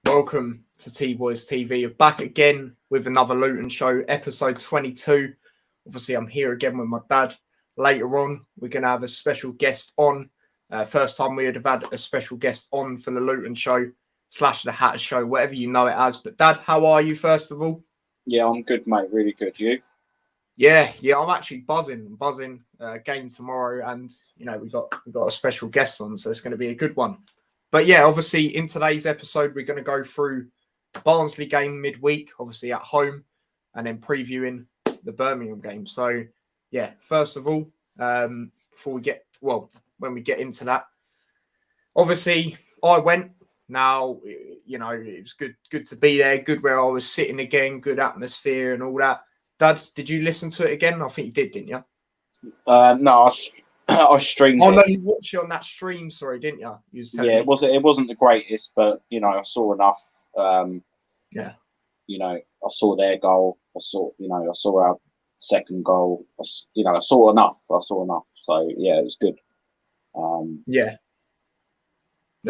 Welcome to T-Boys TV. You're back again with another Luton Show, episode 22. Obviously, I'm here again with my dad. Later on, we're going to have a special guest on. First time we would have had a special guest on for the Luton Show / the Hatter Show, whatever you know it as. But Dad, how are you, first of all? Yeah, I'm good, mate. Really good. You? Yeah, I'm actually buzzing. Game tomorrow, and we got a special guest on, so it's going to be a good one. But yeah, obviously in today's episode, we're going to go through the Barnsley game midweek, obviously at home, and then previewing the Birmingham game. So yeah, first of all, when we get into that, obviously I went. Now, it was good to be there, good where I was sitting again, good atmosphere and all that. Dad, did you listen to it again? I think you did, didn't you? No, I streamed it. Oh, no, you watched it on that stream, sorry, didn't you? It wasn't the greatest, but, I saw enough. Yeah. I saw their goal. I saw our second goal. I saw enough. So, yeah, it was good. Yeah.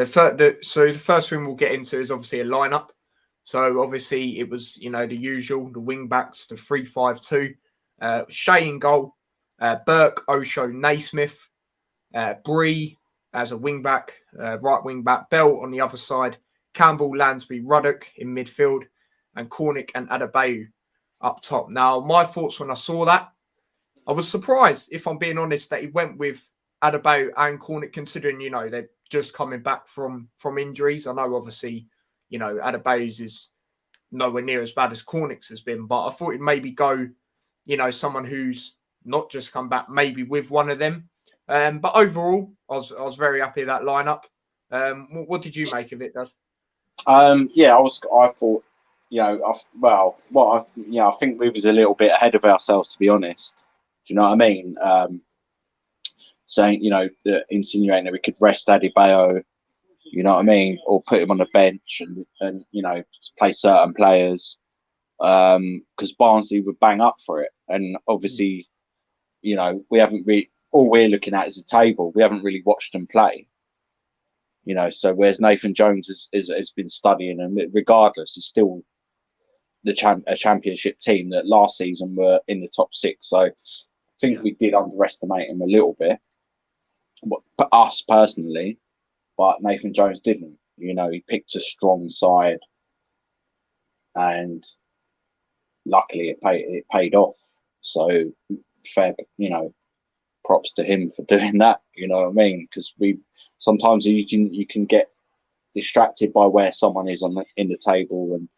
So the first thing we'll get into is obviously a lineup. So obviously it was, the usual, the wing backs, the 3-5-2. Shea in goal, Burke, Osho, Naismith, Bree as a wing back, right wing back, Bell on the other side, Campbell, Lansby, Ruddock in midfield, and Cornick and Adebayo up top. Now, my thoughts when I saw that, I was surprised, if I'm being honest, that he went with Adebayo and Cornick, considering, they're just coming back from injuries. I know, obviously, Adebayo's is nowhere near as bad as Cornick's has been, but I thought he'd maybe go, someone who's not just come back, maybe with one of them. But overall, I was very happy with that lineup. What did you make of it, Dad? I thought, I think we was a little bit ahead of ourselves, to be honest. Do you know what I mean? Saying, insinuating that we could rest Adebayo, you know what I mean, or put him on the bench and play certain players, because Barnsley would bang up for it. And obviously, we haven't really, all we're looking at is the table. We haven't really watched them play. So whereas Nathan Jones has been studying, and regardless, he's still a championship team that last season were in the top 6. So I think we did underestimate him a little bit, us personally, but Nathan Jones didn't. He picked a strong side, and luckily it paid off. So fair, props to him for doing that. You know what I mean? Because sometimes you can get distracted by where someone is in the table, and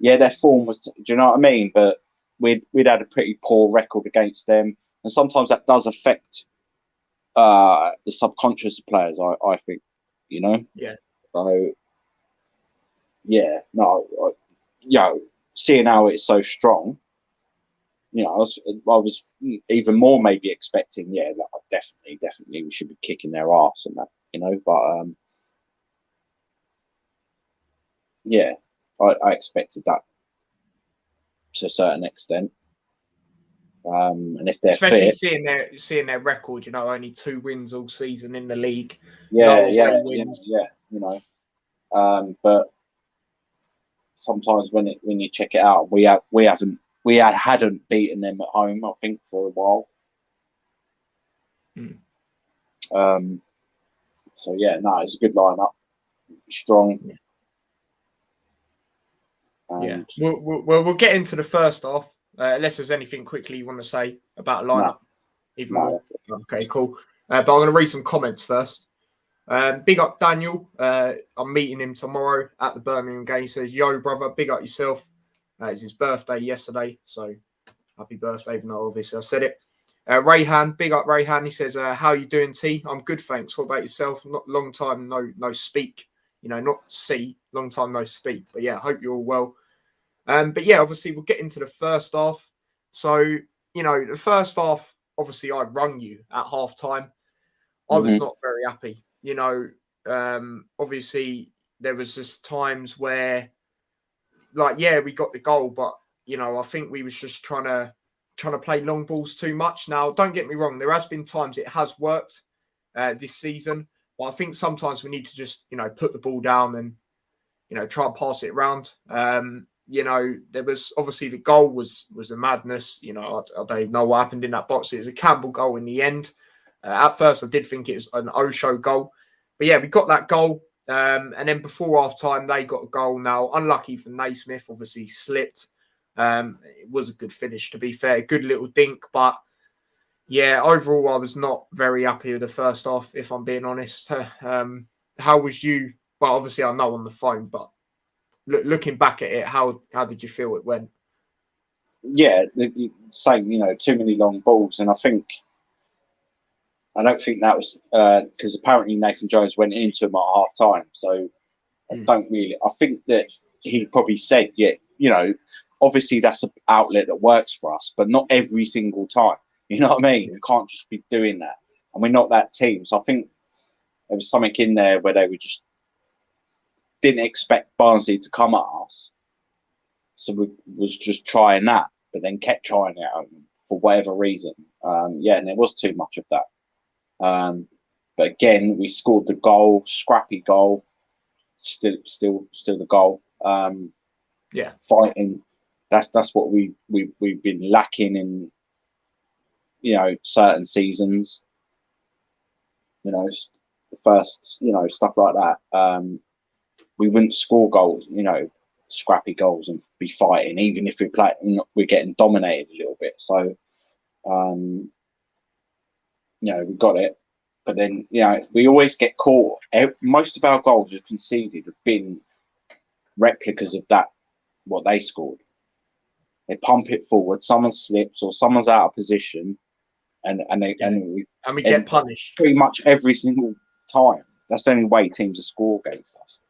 their form was. Do you know what I mean? But we'd had a pretty poor record against them, and sometimes that does affect the subconscious of players. I think, Yeah. So seeing how it's so strong. I was even more maybe expecting, definitely we should be kicking their arse and that, but I expected that to a certain extent. And if they're especially fit, seeing their record, only 2 wins all season in the league. But sometimes when you check it out, we hadn't beaten them at home, I think, for a while. So it's a good lineup, strong. We'll get into the first half. Unless there's anything quickly you want to say about lineup, even more. Okay, cool. But I'm going to read some comments first. Big up Daniel. I'm meeting him tomorrow at the Birmingham game. He says, "Yo, brother, big up yourself." It's his birthday yesterday, so happy birthday, even though obviously I said it. Rayhan, big up Rayhan. He says, "How you doing, T? I'm good, thanks. What about yourself? Not long time no speak. Not see, long time no speak. But yeah, hope you're all well." But yeah, obviously we'll get into the first half. So, the first half, obviously I rung you at half time. I was not very happy. Obviously there was just times where, we got the goal, but, I think we was just trying to play long balls too much. Now, don't get me wrong. There has been times it has worked this season, but I think sometimes we need to just, put the ball down and, try and pass it around. There was obviously the goal was a madness. I don't even know what happened in that box. It was a Campbell goal in the end. At first, I did think it was an Osho goal. But yeah, we got that goal. And then before half time, they got a goal. Now, unlucky for Naismith, obviously slipped. It was a good finish, to be fair. Good little dink. But yeah, overall, I was not very happy with the first half, if I'm being honest. How was you? Well, obviously, I know on the phone, but looking back at it, how did you feel it went? Yeah, the same. Too many long balls, and I don't think that was because apparently Nathan Jones went into him at half time. So I think that he probably said, yeah, obviously that's an outlet that works for us, but not every single time. You know what I mean? We can't just be doing that, and we're not that team. So I think there was something in there where they were just didn't expect Barnsley to come at us, so we was just trying that, but then kept trying it for whatever reason. And there was too much of that. But again, we scored the goal, scrappy goal, still the goal. Fighting. That's what we've been lacking in, certain seasons. The first, stuff like that. We wouldn't score goals, scrappy goals and be fighting, even if we're getting dominated a little bit. So, we got it. But then, we always get caught. Most of our goals we've conceded have been replicas of what they scored. They pump it forward, someone slips or someone's out of position, and we get punished pretty much every single time. That's the only way teams are score against us,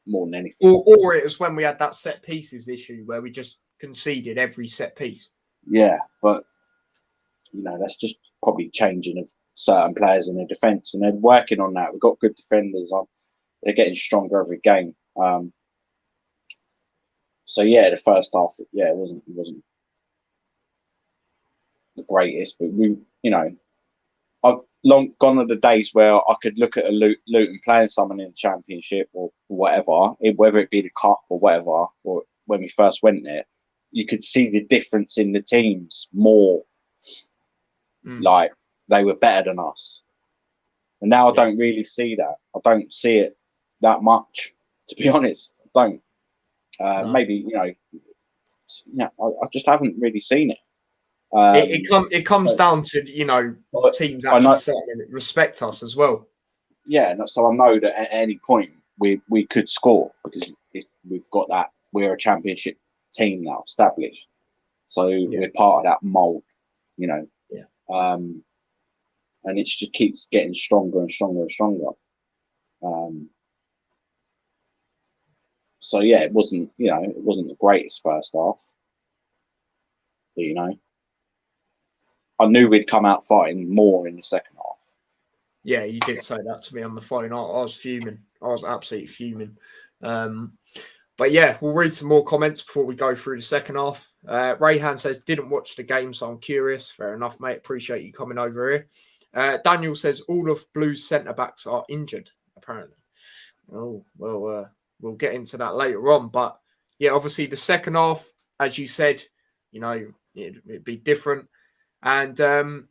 more than anything. Or it was when we had that set pieces issue where we just conceded every set piece. Yeah, but that's just probably changing of certain players in the defence, and they're working on that. We've got good defenders on; they're getting stronger every game. So yeah, the first half, it wasn't the greatest, but I've long gone are the days where I could look at a Luton playing someone in the Championship or whatever, whether it be the Cup or whatever, or when we first went there, you could see the difference in the teams more. Like they were better than us, and now I don't really see that. I don't see it that much, to be honest. I don't. No. Maybe I just haven't really seen it. It comes down to teams actually starting to respect us as well. Yeah, so I know that at any point we could score because we've got that. We're a Championship team now established, so we're part of that mold. And it just keeps getting stronger and stronger and stronger. So yeah, it wasn't the greatest first half, but I knew we'd come out fighting more in the second half. Yeah, you did say that to me on the phone. I was fuming. I was absolutely fuming. But yeah, we'll read some more comments before we go through the second half. Rayhan says, didn't watch the game, so I'm curious. Fair enough, mate. Appreciate you coming over here. Daniel says, all of Blues centre-backs are injured, apparently. Oh, well, we'll get into that later on. But yeah, obviously the second half, as you said, it'd be different. And their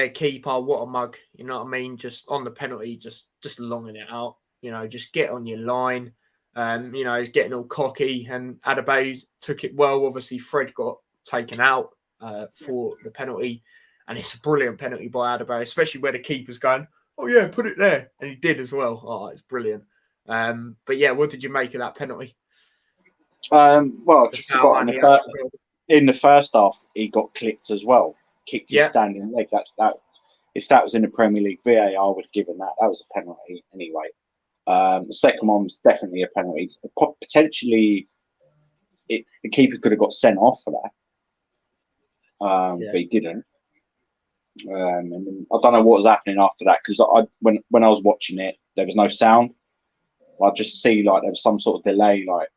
keeper, what a mug. You know what I mean? Just on the penalty, just longing it out. Just get on your line. He's getting all cocky, and Adebayo took it well. Obviously, Fred got taken out for the penalty, and it's a brilliant penalty by Adebayo, especially where the keeper's going, oh yeah, put it there, and he did as well. Oh, it's brilliant. But yeah, what did you make of that penalty? Well, I just forgot in the first half he got clipped as well, kicked his standing leg. That if that was in the Premier League, VAR would have given that. That was a penalty anyway. The second one was definitely a penalty. Potentially, the keeper could have got sent off for that, but he didn't. And then, I don't know what was happening after that because when I was watching it, there was no sound. I just see like there was some sort of delay, like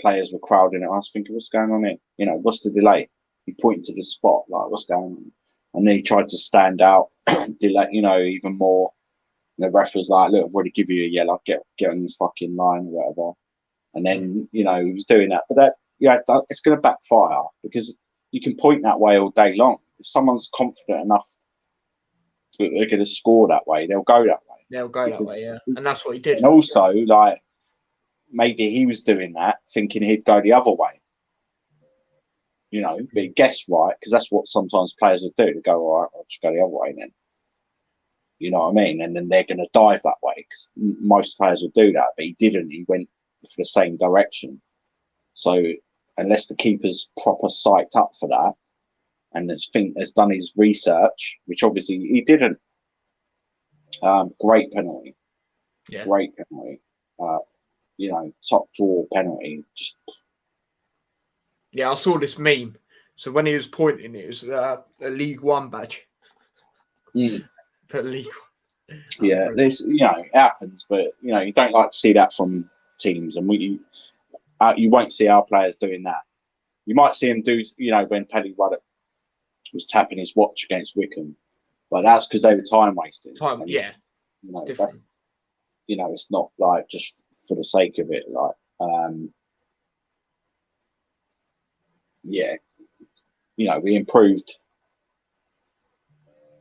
players were crowding it. I was thinking, what's going on here? What's the delay? He pointed to the spot, like what's going on? And then he tried to stand out, delay, even more. And the ref was like, look, I've already given you a yellow, get on this fucking line or whatever. And then, he was doing that. But it's going to backfire because you can point that way all day long. If someone's confident enough that they're going to score that way, they'll go that way. They'll go that way, yeah. And that's what he did. And also, like, maybe he was doing that thinking he'd go the other way. But he guessed right, because that's what sometimes players will do. They go, all right, I'll just go the other way then. You know what I mean? And then they're going to dive that way, because most players will do that. But he didn't. He went for the same direction. So unless the keeper's proper psyched up for that and has done his research, which obviously he didn't, great penalty. Yeah. Great penalty. Top draw penalty. Yeah, I saw this meme. So when he was pointing, it was a League One badge. For League One. Yeah, this it happens, but you don't like to see that from teams, and you won't see our players doing that. You might see him do, when Paddy Ruddock was tapping his watch against Wickham, but that's because they were time wasting. Yeah, that's it's not like just for the sake of it. Like, we improved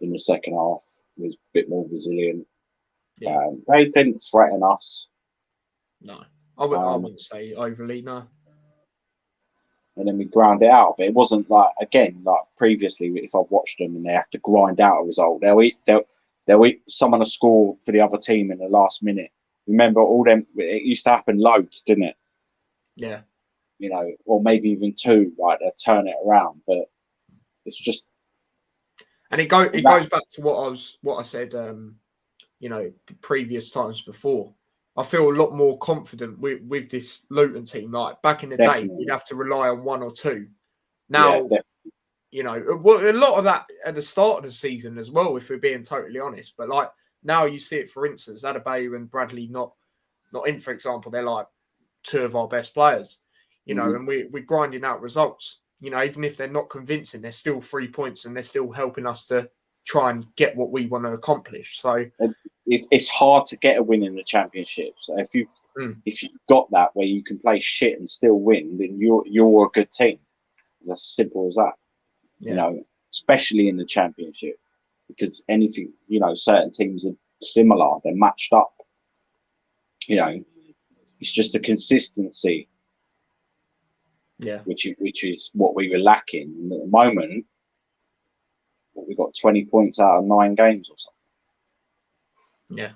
in the second half. It was a bit more resilient. Yeah. They didn't threaten us. No, I wouldn't say overly, no. And then we ground it out, but it wasn't like previously. If I've watched them and they have to grind out a result, they'll eat someone to score for the other team in the last minute. Remember all them? It used to happen loads, didn't it? Yeah. Or maybe even two. Right, they'll turn it around, but it's just. And it goes back to what I said. Previous times before. I feel a lot more confident with this Luton team. Like back in the day, we'd have to rely on one or two. Now, a lot of that at the start of the season as well, if we're being totally honest. But like now you see it, for instance, Adebayo and Bradley not in, for example, they're like two of our best players, and we're grinding out results. Even if they're not convincing, they're still 3 points and they're still helping us to try and get what we want to accomplish. So it's hard to get a win in the Championship. So if you've got that where you can play shit and still win, then you're a good team. It's as simple as that. Yeah. Especially in the Championship, because anything, certain teams are similar. They're matched up. It's just a consistency. Yeah. Which is what we were lacking. And at the moment, we got 20 points out of 9 games or something. Yeah.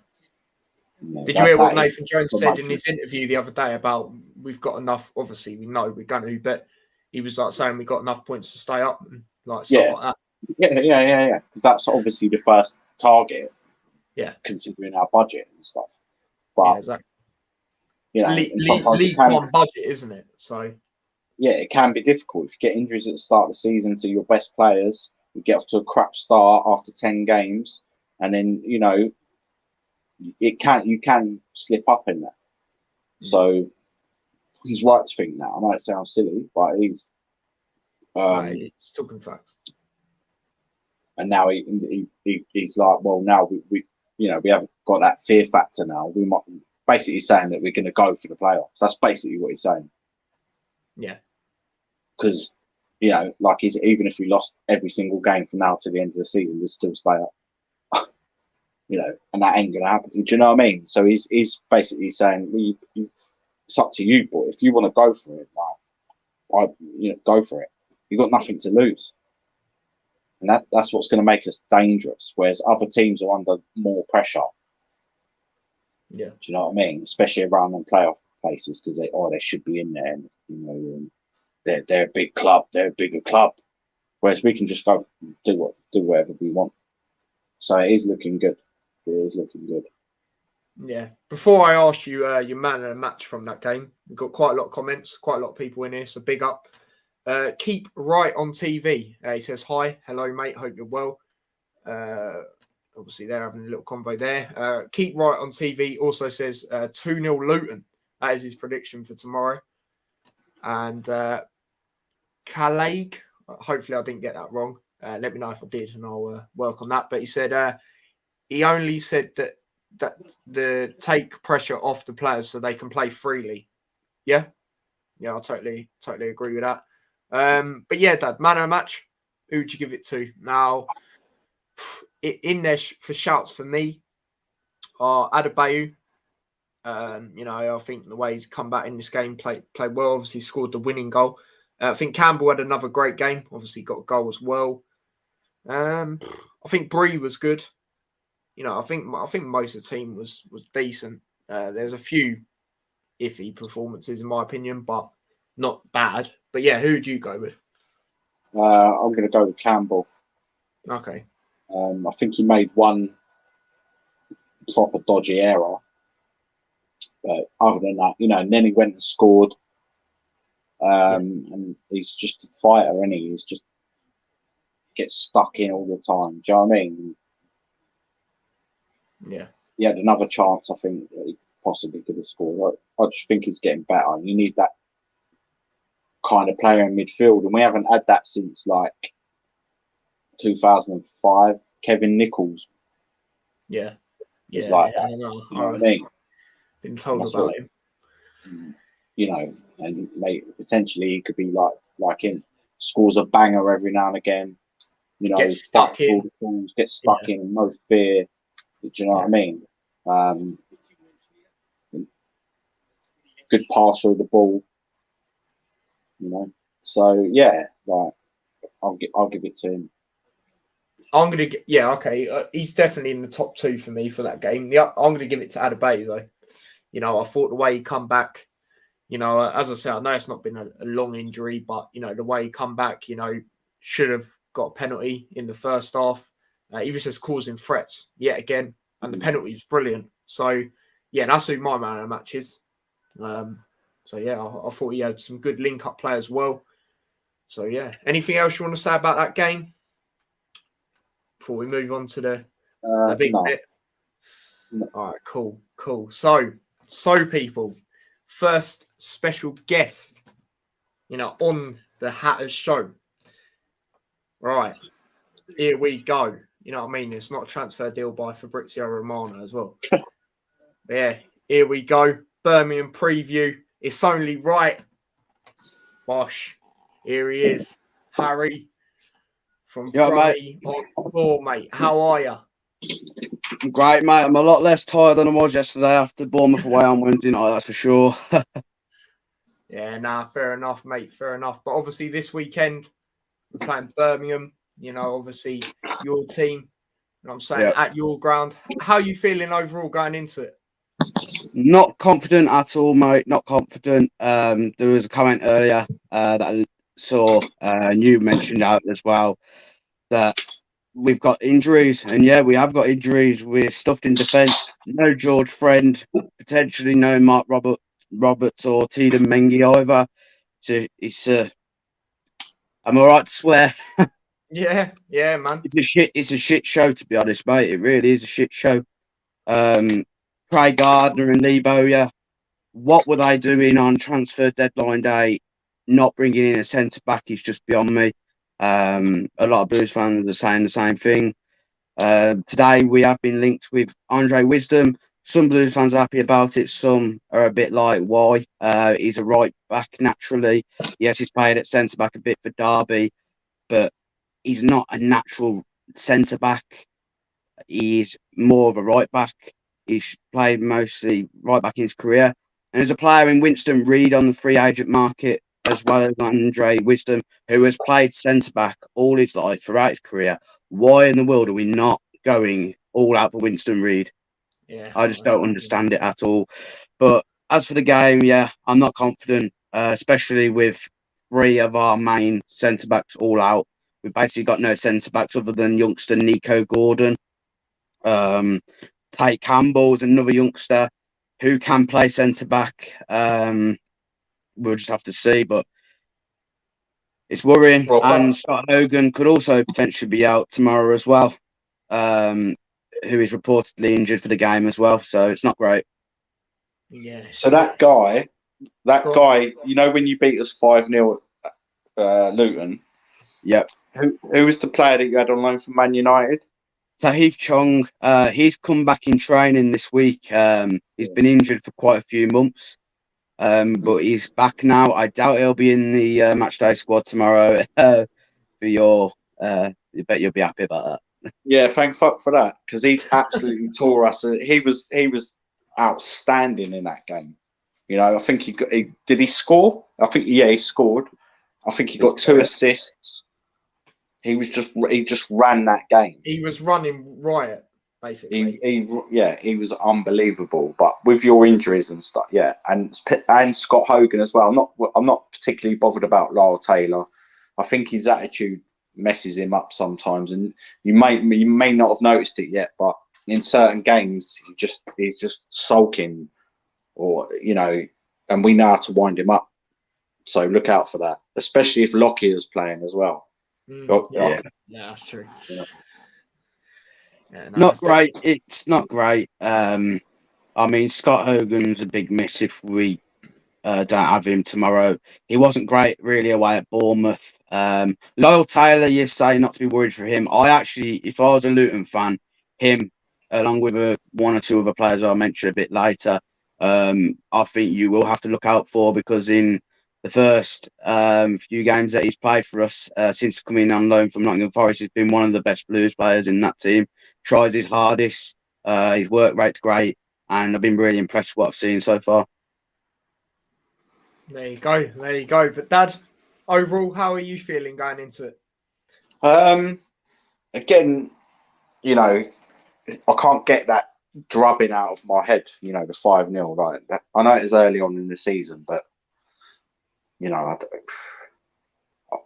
Did you hear what Nathan Jones said in his interview the other day about we've got enough? Obviously, we know we're going to, but he was like saying we got enough points to stay up and stuff like that. Yeah. Because that's obviously the first target. Yeah. Considering our budget and stuff. But exactly. Sometimes League One budget, isn't it? So. Yeah, it can be difficult if you get injuries at the start of the season to your best players. You get off to a crap start after 10 games, and then you can slip up in that. So he's right to think that. I might sound silly, but he's talking facts. And now he's like, well, now we haven't got that fear factor now. We might basically saying that we're going to go for the playoffs. That's basically what he's saying. Yeah. Because even if we lost every single game from now to the end of the season, we'll still stay up. And that ain't gonna happen. Do you know what I mean? So he's basically saying, it's up to you, boy. If you want to go for it, go for it. You've got nothing to lose, and that's what's going to make us dangerous. Whereas other teams are under more pressure. Yeah. Do you know what I mean? Especially around them playoff places, because they should be in there, and they're a big club, they're a bigger club. Whereas we can just go do whatever we want. So it is looking good. It is looking good. Yeah. Before I ask you your man of the match from that game, we've got quite a lot of comments, quite a lot of people in here, so big up. Keep right on TV. He says, hi, hello, mate, hope you're well. Obviously, they're having a little convo there. Keep right on TV also says 2-0 Luton. That is his prediction for tomorrow. And Calaig, hopefully I didn't get that wrong. Let me know if I did and I'll work on that. But he said he only said that the take pressure off the players so they can play freely. Yeah, I totally agree with that. But yeah, Dad, man of the match, who'd you give it to? Now, in there for shouts for me are Adebayo. I think the way he's come back in this game, played well. Obviously, scored the winning goal. I think Campbell had another great game. Obviously, got a goal as well. I think Bree was good. I think most of the team was decent. There's a few iffy performances in my opinion, but not bad. But yeah, who would you go with? I'm going to go with Campbell. Okay. I think he made one proper dodgy error. But other than that, and then he went and scored. And he's just a fighter, isn't he? He's just gets stuck in all the time. Do you know what I mean? Yes. He had another chance, I think, that he possibly could have scored. I just think he's getting better. You need that kind of player in midfield, and we haven't had that since like 2005. Kevin Nichols. Yeah. Was like that. I know. You know what I mean? Been told about him. And potentially he could be like him. Scores a banger every now and again. Gets stuck in. Gets stuck in, no fear. Do you know what I mean? Good passer of the ball. So yeah, like I'll give it to him. I'm gonna get okay. He's definitely in the top 2 for me for that game. Yeah, I'm gonna give it to Adebayo though. I thought the way he come back. As I said, I know it's not been a long injury, but the way he come back, should have got a penalty in the first half. He was just causing threats yet again, and the penalty was brilliant. So yeah, that's who my man of the match is. So yeah, I thought he had some good link-up play as well. So yeah, anything else you want to say about that game before we move on to the big bit? No. All right, cool. So people, first special guest, on the Hatters show. Right, here we go. You know what I mean? It's not a transfer deal by Fabrizio Romano as well. Yeah, here we go. Birmingham preview. It's only right. Bosh. Here he is. Harry from Brummy on floor, mate. How are you? I'm great, mate. I'm a lot less tired than I was yesterday after Bournemouth away on Wednesday night, that's for sure. Yeah, fair enough, mate. Fair enough. But obviously this weekend, we're playing Birmingham. Obviously your team. You know what I'm saying? At your ground. How are you feeling overall going into it? Not confident at all, mate. Not confident. There was a comment earlier that I saw, and you mentioned out as well, that we've got injuries. And yeah, we have got injuries. We're stuffed in defence. No George Friend, potentially no Mark Roberts or Tiedemann Mengi either. So I'm all right to swear. Yeah, man. It's a shit show, to be honest, mate. It really is a shit show. Craig Gardner and Lee Bowyer, what were they doing on transfer deadline day? Not bringing in a centre back is just beyond me. A lot of Blues fans are saying the same thing. Today we have been linked with Andre Wisdom. Some Blues fans are happy about it. Some are a bit like, why? He's a right back naturally. Yes, he's played at centre back a bit for Derby, but he's not a natural centre back. He's more of a right back. He's played mostly right back in his career. And there's a player in Winston Reid on the free agent market, as well as Andre Wisdom, who has played centre back all his life throughout his career. Why in the world are we not going all out for Winston Reid? Yeah, I just don't understand it at all. But as for the game, yeah, I'm not confident, especially with 3 of our main centre backs all out. We've basically got no centre backs other than youngster Nico Gordon. Tate Campbell's another youngster who can play centre back. We'll just have to see, but it's worrying. And Scott Hogan could also potentially be out tomorrow as well, who is reportedly injured for the game as well. So it's not great. Yeah. So that guy, when you beat us 5-0 at Luton, yep. Who was the player that you had on loan from Man United? Tahith Chong, he's come back in training this week. He's been injured for quite a few months, but he's back now. I doubt he'll be in the matchday squad tomorrow. For your, I bet you'll be happy about that. Yeah, thank fuck for that, because he absolutely tore us. He was outstanding in that game. You know, I think did he score? I think he scored. I think he got 2 assists. He just ran that game. He was running riot, basically. He was unbelievable. But with your injuries and stuff, and Scott Hogan as well. I'm not particularly bothered about Lyle Taylor. I think his attitude messes him up sometimes, and you may not have noticed it yet, but in certain games he's just sulking, or and we know how to wind him up. So look out for that, especially if Lockyer's playing as well. Yeah, that's true. Yeah. Yeah, not great. It's not great. I mean, Scott Hogan's a big miss if we don't have him tomorrow. He wasn't great really away at Bournemouth. Lyle Taylor, you say not to be worried for him. If I was a Luton fan, him along with one or two other players I'll mention a bit later, I think you will have to look out for, because in the first few games that he's played for us since coming on loan from Nottingham Forest, he's been one of the best Blues players in that team. Tries his hardest. His work rate's great, and I've been really impressed with what I've seen so far. There you go. But Dad, overall, how are you feeling going into it? Again, I can't get that drubbing out of my head. The 5-0. Like that. I know it was early on in the season, but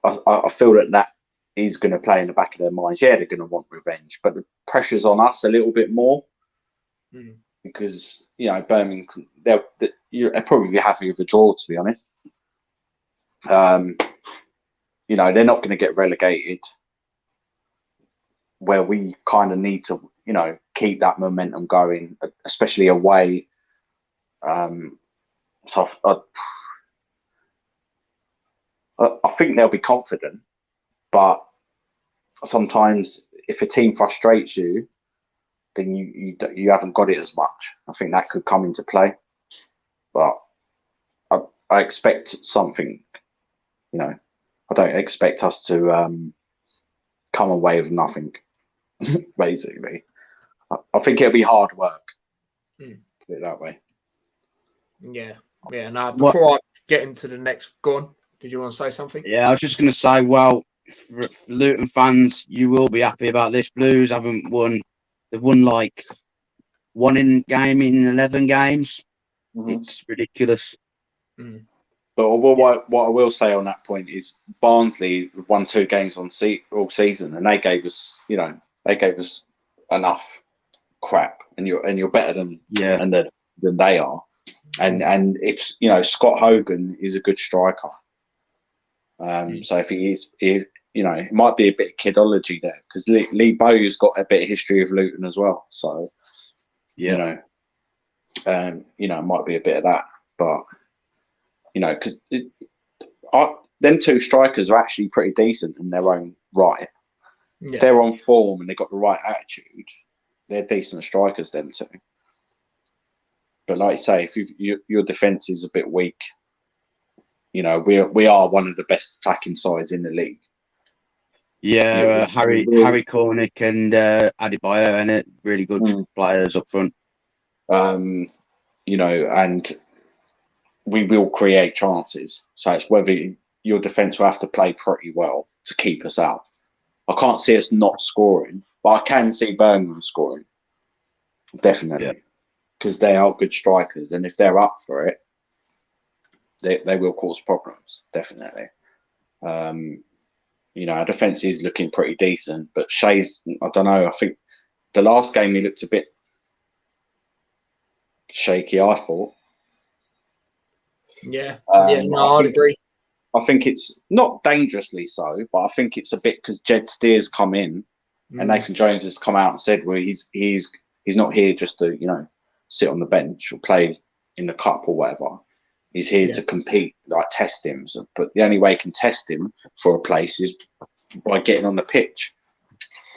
I feel that is going to play in the back of their minds. Yeah, they're going to want revenge, but the pressure's on us a little bit more. Because Birmingham, they'll probably be happy with a draw, to be honest. They're not going to get relegated, where we kind of need to keep that momentum going, especially away. So I think they'll be confident, but sometimes if a team frustrates you, then you haven't got it as much. I think that could come into play, but I expect something. I don't expect us to come away with nothing. Basically, I think it'll be hard work. Put it that way. Yeah. Now, before I get into the next, go on. Did you want to say something? Yeah, I was just going to say, well, for Luton fans, you will be happy about this. Blues haven't won. They've won like 1 game in 11 games. It's ridiculous. But what I will say on that point is Barnsley won 2 games all season, and they gave us, enough crap, and you're better than than they are, and if Scott Hogan is a good striker, so if he is, it might be a bit of kidology there, because Lee Bow's got a bit of history of Luton as well, so it might be a bit of that, but because them 2 strikers are actually pretty decent in their own right. If they're on form and they've got the right attitude, they're decent strikers, them 2. But like you say, if your defence is a bit weak, we are one of the best attacking sides in the league. Yeah, Harry Cornick and Adebayo, and really good players up front. And we will create chances. So it's whether your defence will have to play pretty well to keep us out. I can't see us not scoring, but I can see Birmingham scoring. Definitely. Because they are good strikers, and if they're up for it, they will cause problems. Definitely. Our defence is looking pretty decent, but Shea's, I don't know, I think the last game he looked a bit shaky, I thought. I'd agree. I think it's not dangerously so, but I think it's a bit because Jed Steers come in and Nathan Jones has come out and said, well, he's not here just to sit on the bench or play in the cup or whatever. He's here to compete, like test him. But the only way you can test him for a place is by getting on the pitch.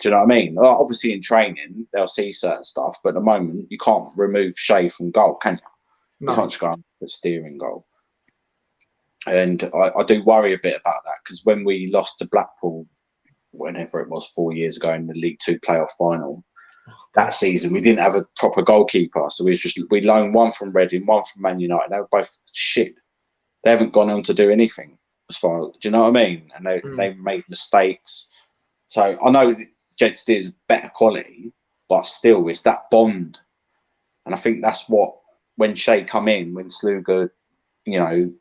Do you know what I mean? Like, obviously, in training, they'll see certain stuff, but at the moment, you can't remove Shea from goal, can you? No. You can't just go and put steering goal. And I do worry a bit about that because when we lost to Blackpool, whenever it was 4 years ago in the League Two playoff final, that season we didn't have a proper goalkeeper, so we loaned one from Reading, one from Man United. They were both shit. They haven't gone on to do anything as far as, do you know what I mean? And they made mistakes. So I know Jed Steer's better quality, but still it's that bond. And I think that's what, when Shea come in, when Sluga, you know,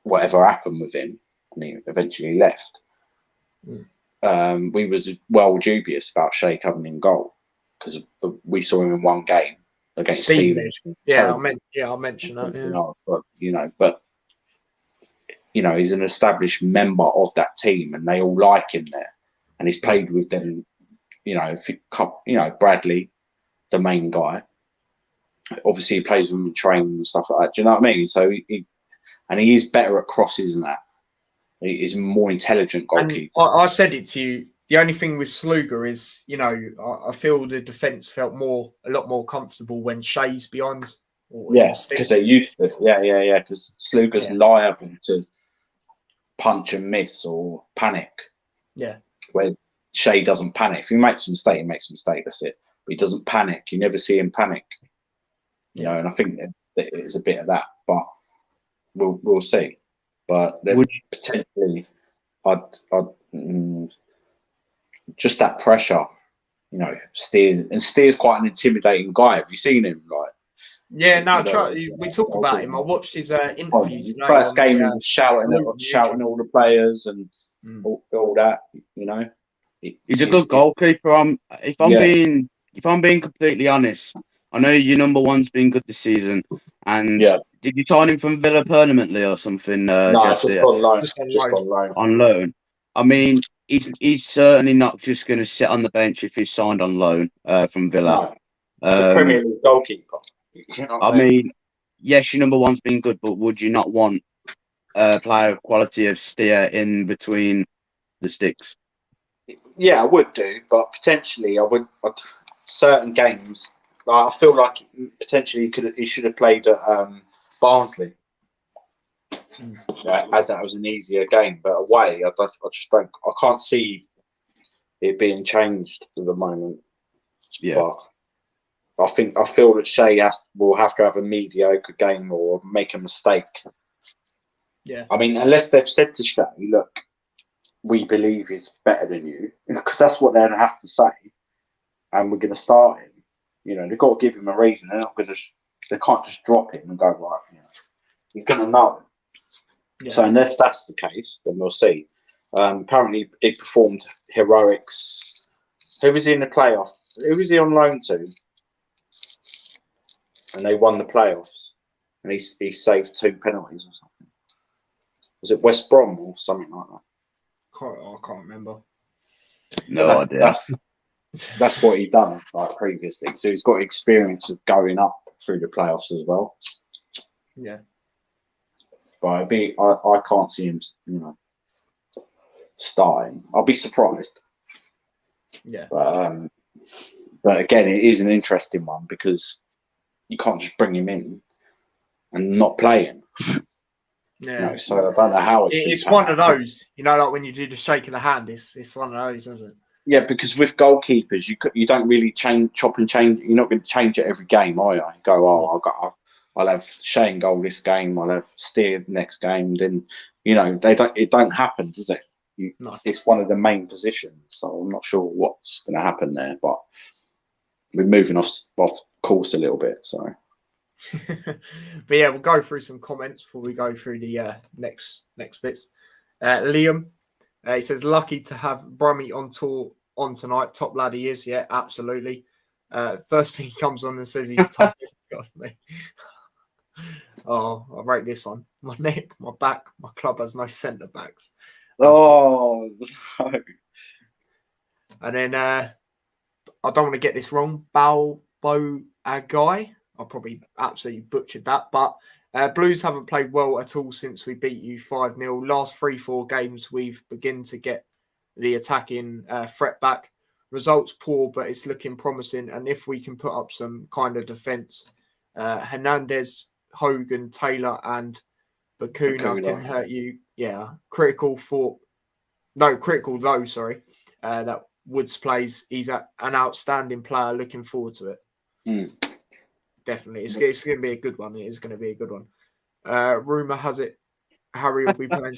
whatever happened with him, and he eventually left, we was well dubious about Shea coming in goal because we saw him in one game against Stevenage. Yeah, I mentioned that. Yeah. But he's an established member of that team, and they all like him there, and he's played with them. Bradley, the main guy. Obviously, he plays with them in training and stuff like that. Do you know what I mean? So he is better at crosses than that. He is a more intelligent goalkeeper. I said it to you. The only thing with Sluga is, I feel the defence felt a lot more comfortable when Shea's behind. Because they're used to it. Yeah. Because Sluga's liable to punch and miss or panic. Yeah. Where Shea doesn't panic. If he makes a mistake, he makes a mistake. That's it. But he doesn't panic. You never see him panic. And I think that it's a bit of that. But we'll see. But potentially, just that pressure, Steer's quite an intimidating guy. Have you seen him? We talk about him. I watched his interviews. First game, he was shouting all the players and all that. He's a good goalkeeper. If I'm being completely honest, I know your number one's been good this season, and did you sign him from Villa permanently or something? No, just on loan. Just on loan. On loan. I mean, he's certainly not just going to sit on the bench if he's signed on loan from Villa. No. The Premier League goalkeeper. I mean, yes, your number one's been good, but would you not want a player quality of Steer in between the sticks? Yeah, I would do, but potentially I'd certain games. I feel like potentially he should have played at Barnsley, as that was an easier game. But away, I can't see it being changed at the moment. Yeah, but I feel that Shea will have to have a mediocre game or make a mistake. Yeah, I mean, unless they've said to Shea, look, we believe he's better than you, because that's what they're going to have to say, and we're going to start him. They've got to give him a reason. They can't just drop him and go, right, he's going to know. Yeah. So unless that's the case, then we'll see. Apparently, he performed heroics. Who was he in the playoff? Who was he on loan to? And they won the playoffs. And he saved 2 penalties or something. Was it West Brom or something like that? I can't remember. No idea. That's what he done previously. So he's got experience of going up through the playoffs as well. Yeah. But I can't see him, starting. I'll be surprised. Yeah. But again, it is an interesting one because you can't just bring him in and not play him. Yeah. So I don't know how it's one of those, like when you do the shake of the hand, it's one of those, isn't it? Yeah, because with goalkeepers, you don't really chop and change. You're not going to change it every game, are you? I'll have Shea in goal this game. I'll have Steer next game. Then it don't happen, does it? No. It's one of the main positions, so I'm not sure what's going to happen there. But we're moving off course a little bit. So, but yeah, we'll go through some comments before we go through the next bits. Liam. He says, lucky to have Brummy on tour on tonight. Top lad he is. Yeah, absolutely. First thing he comes on and says he's tired. God, me. I wrote this on. My neck, my back, my club has no centre backs. No. And then, I don't want to get this wrong. Balbo Agai. I probably absolutely butchered that. But Blues haven't played well at all since we beat you 5-0. Last 3-4 games, we've begun to get the attacking threat back. results poor, but it's looking promising. And if we can put up some kind of defence, Hernandez, Hogan, Taylor, and Bakuna can hurt you. Yeah, critical though. Sorry, that Woods plays. He's an outstanding player. Looking forward to it. Definitely, it's going to be a good one. It is going to be a good one. Rumor has it Harry will be playing.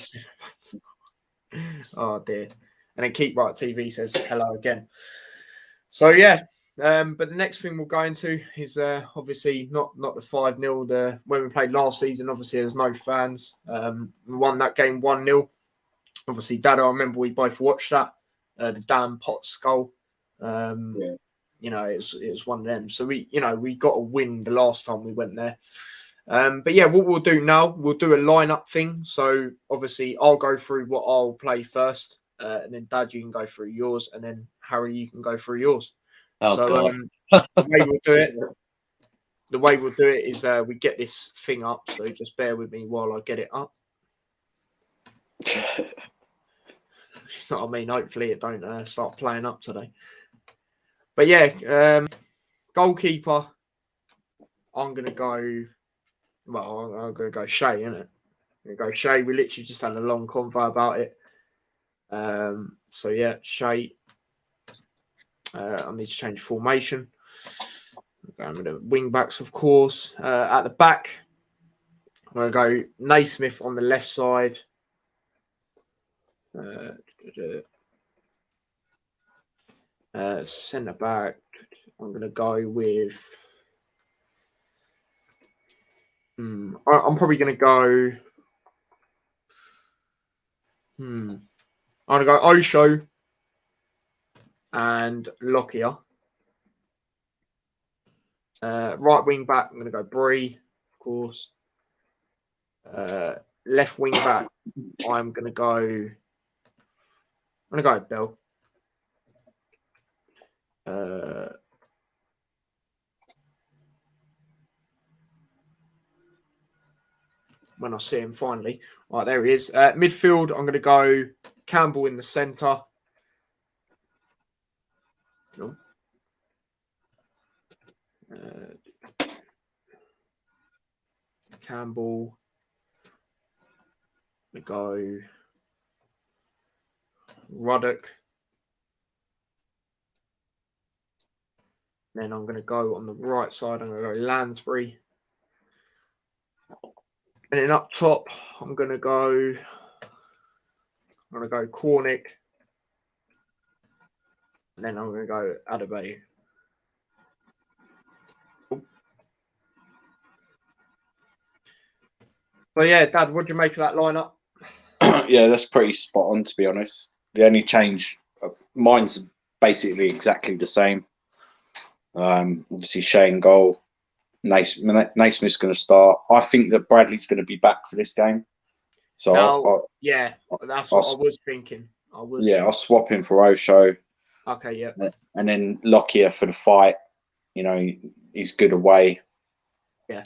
Oh dear! And then Keep Right TV says hello again. So yeah. But the next thing we'll go into is obviously not the 5-0. When we played last season, obviously there's no fans. We won that game 1-0. Obviously, Dad, I remember we both watched that. The Dan Potts goal. You know, it was one of them. So we got a win the last time we went there. But yeah, what we'll do now, we'll do a lineup thing. So obviously, I'll go through what I'll play first, and then Dad, you can go through yours, and then Harry, you can go through yours. Oh, so God. the way we'll do it is we get this thing up. So just bear with me while I get it up. You know what I mean? Hopefully it don't start playing up today. But yeah, goalkeeper. I'm gonna go. Well, I'm gonna go Shay, innit? I'm gonna go Shay. We literally just had a long convo about it. So yeah, Shay. I need to change formation. I'm going with the wing backs, of course. At the back, I'm going to go Naismith on the left side. Centre back, I'm going to go with. I'm probably going to go. I'm going to go Osho and Lockyer. Right wing back, I'm going to go Bree, of course. Left wing back, I'm going to go Bell. When I see him finally. Right, there he is. Midfield, I'm going to go Campbell in the centre. No. Campbell. We go Ruddock. Then I'm going to go on the right side. I'm going to go Lansbury. And then up top, I'm going to go Cornick. And then I'm going to go Adebayo. So yeah, Dad, what do you make of that lineup? Yeah, that's pretty spot on, to be honest. The only change, mine's basically exactly the same. Obviously, Shane goal. Naismith's going to start. I think that Bradley's going to be back for this game. So that's what I was thinking. I'll swap him for Osho. Okay, yeah. And then Lockyer for the fight. You know, he's good away. Yeah.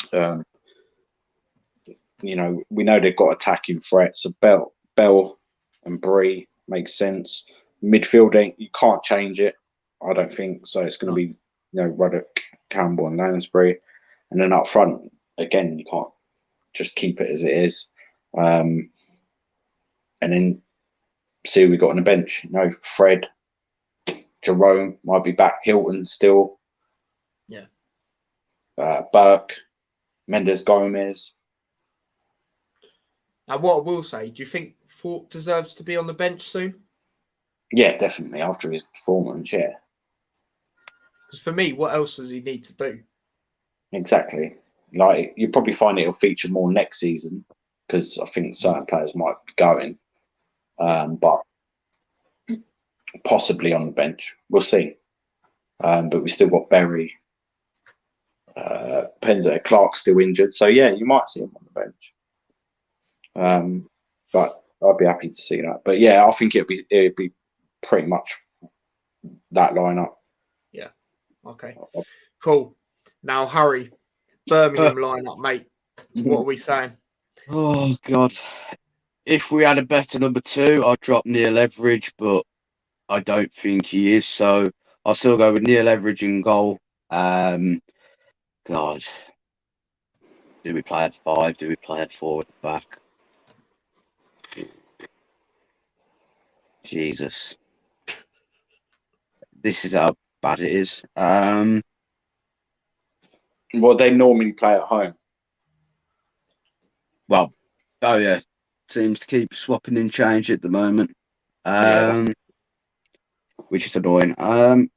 You know, we know they've got attacking threats. So Bell and Bree makes sense. Midfield, you can't change it. I don't think so. It's going to be, Ruddock, Campbell, and Lansbury, and then up front again, you can't just keep it as it is. And then see who we got on the bench. Fred, Jerome might be back. Hilton still. Yeah. Burke, Mendes Gomez. Now, what I will say, do you think Falk deserves to be on the bench soon? Yeah, definitely after his performance. Yeah. Because for me, what else does he need to do? Exactly. Like, you probably find it'll feature more next season because I think certain players might be going, but possibly on the bench. We'll see. But we still got Berry. Penza Clark's still injured, so yeah, you might see him on the bench. But I'd be happy to see that. But yeah, I think it'd be pretty much that lineup. Yeah. Okay. Cool. Now, Harry, Birmingham lineup, mate. What are we saying? Oh God! If we had a better number 2, I'd drop Neil Everidge, but I don't think he is. So I'll still go with Neil Everidge in goal. God, do we play at 5? Do we play at 4 at the back? Jesus, this is how bad it is. What they normally play at home. Well, oh yeah, seems to keep swapping and change at the moment. Which is annoying. Part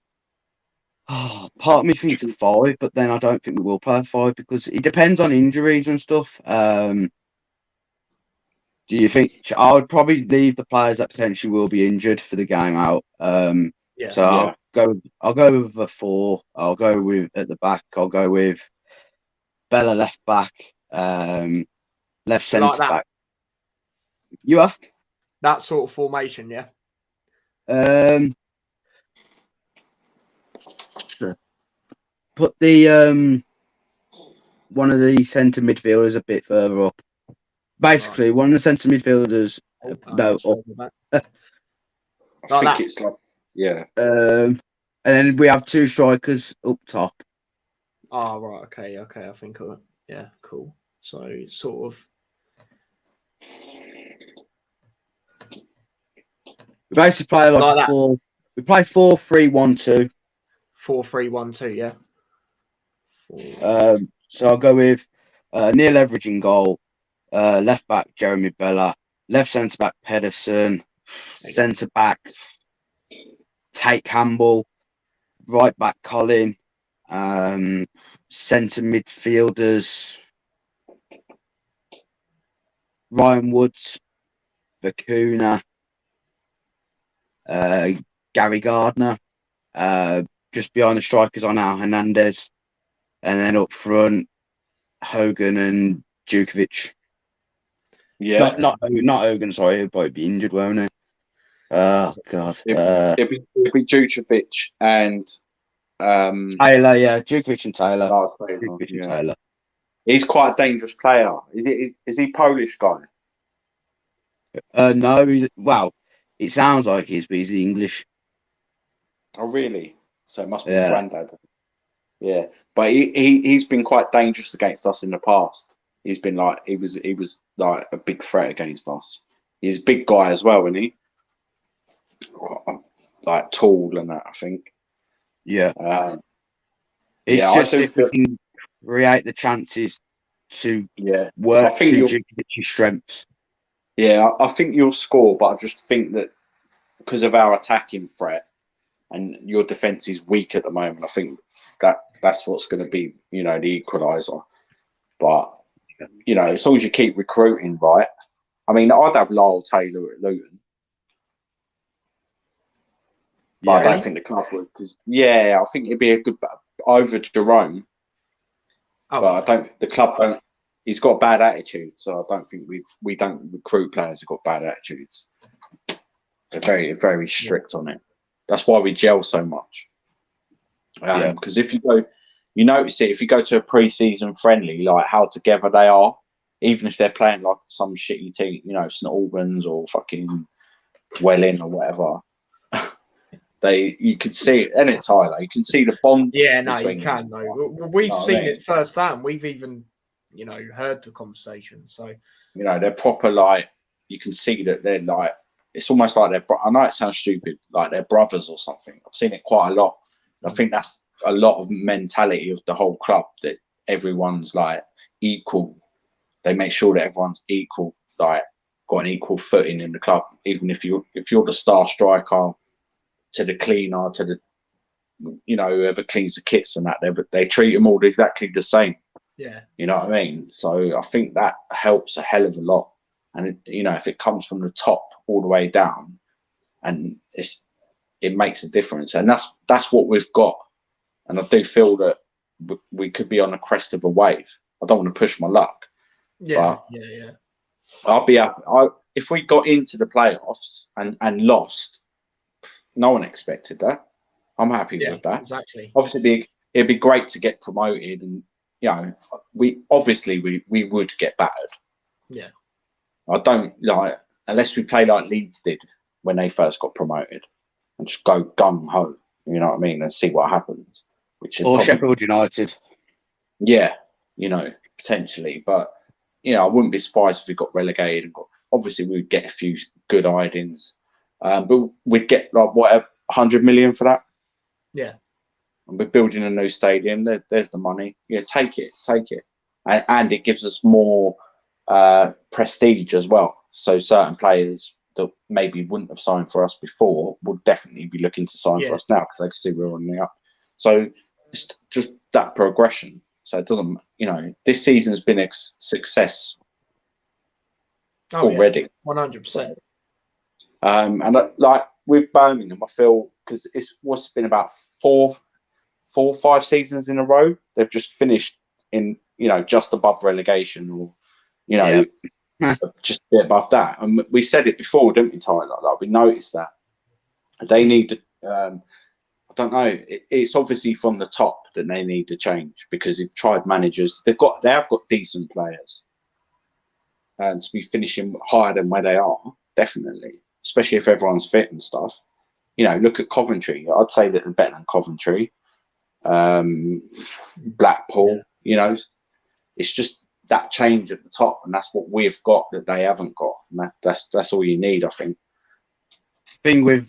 of me thinks a 5, but then I don't think we will play a 5 because it depends on injuries and stuff. Do you think I would probably leave the players that potentially will be injured for the game out? So I'll go with a 4. I'll go with at the back. I'll go with Bella left back, left centre back. You are that sort of formation, yeah. Put the one of the centre midfielders a bit further up. Basically, one of the centre midfielders. I think it's like, yeah. And then we have 2 strikers up top. Oh, right. Okay. I think, yeah, cool. So, sort of. We basically play like 4. We play 4-3-1-2. 4-3-1-2, yeah. So I'll go with Neil Everidge in goal, left back Jeremy Bella, left centre back Pedersen, centre back Tate Campbell, right back Colin, centre midfielders Ryan Woods, Vicuna, Gary Gardner. Just behind the strikers are now Hernandez, and then up front Hogan and Djukovic. Yeah, not Hogan. Sorry, he'll probably be injured, won't he? Oh God. It'll be Djukovic and Taylor. Yeah, Djukovic and Taylor. Djukovic and Taylor. He's quite a dangerous player. Is he Polish guy? No. Well, it sounds like he's, but he's English. Oh, really? So it must be his granddad. Yeah, but he's been quite dangerous against us in the past. He's been like he was like a big threat against us. He's a big guy as well, isn't he? Like tall and that, I think. Yeah. It's just if we can create the chances to work to Djukovic's strengths. Yeah, I think you'll score, but I just think that because of our attacking threat and your defence is weak at the moment, I think that's what's going to be, the equaliser. But, as long as you keep recruiting right. I mean, I'd have Lyle Taylor at Luton. But I don't think the club would, because, I think it'd be a good over Jerome. Oh. But I don't think the club don't. He's got a bad attitude, so I don't think we don't recruit players who've got bad attitudes. They're very, very strict on it. That's why we gel so much. Because if you go, you notice it, if you go to a pre-season friendly, like how together they are, even if they're playing like some shitty team, St Albans or fucking Welling or whatever, you can see it, innit, Tyler? You can see the bond. Yeah, no, you can. No, we've seen it firsthand. We've even, heard the conversation. So, they're proper, like, you can see that they're like, it's almost like I know it sounds stupid, like they're brothers or something. I've seen it quite a lot. I think that's a lot of mentality of the whole club, that everyone's like equal. They make sure that everyone's equal, like got an equal footing in the club. Even if you're the star striker, to the cleaner, to the whoever cleans the kits and that, they treat them all exactly the same. Yeah, you know what I mean. So I think that helps a hell of a lot. And if it comes from the top all the way down, and it makes a difference. And that's what we've got. And I do feel that we could be on the crest of a wave. I don't want to push my luck. Yeah. I'll be up. If we got into the playoffs and lost, no one expected that. I'm happy with that. Exactly. Obviously, it'd be great to get promoted, and we would get battered. Yeah. I don't unless we play like Leeds did when they first got promoted and just go gung ho. You know what I mean? And see what happens. Which is Or probably, Sheffield United. yeah, potentially. But I wouldn't be surprised if we got relegated and obviously we'd get a few good idings. But we'd get like whatever 100 million for that. Yeah. And we're building a new stadium. There's the money. Yeah, take it. And it gives us more prestige as well. So certain players that maybe wouldn't have signed for us before would definitely be looking to sign for us now because they can see we're on the up. So it's just that progression. So it doesn't, this season has been a success already. 100%. And like with Birmingham, I feel because what's been about 4 or 5 seasons in a row, they've just finished in, just above relegation or, just a bit above that. And we said it before, didn't we, Tyler? Like we noticed that they need. I don't know. It's obviously from the top that they need to change because they've tried managers. They have got decent players, and to be finishing higher than where they are, definitely, especially if everyone's fit and stuff. Look at Coventry. I'd say that they're better than Coventry. Blackpool. It's just that change at the top, and that's what we've got that they haven't got, and that's all you need, I think. The thing with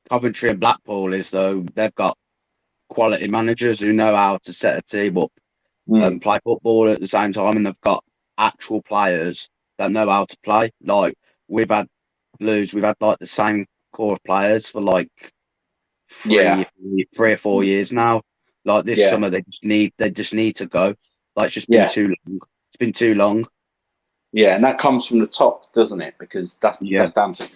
Coventry and Blackpool is though they've got quality managers who know how to set a team up and play football at the same time, and they've got actual players that know how to play. Like we've had Blues, we've had like the same core of players for like 3 or 4 years now. Like this summer, they just need to go. Like it's just been too long. It's been too long. Yeah, and that comes from the top, doesn't it? Because that's down to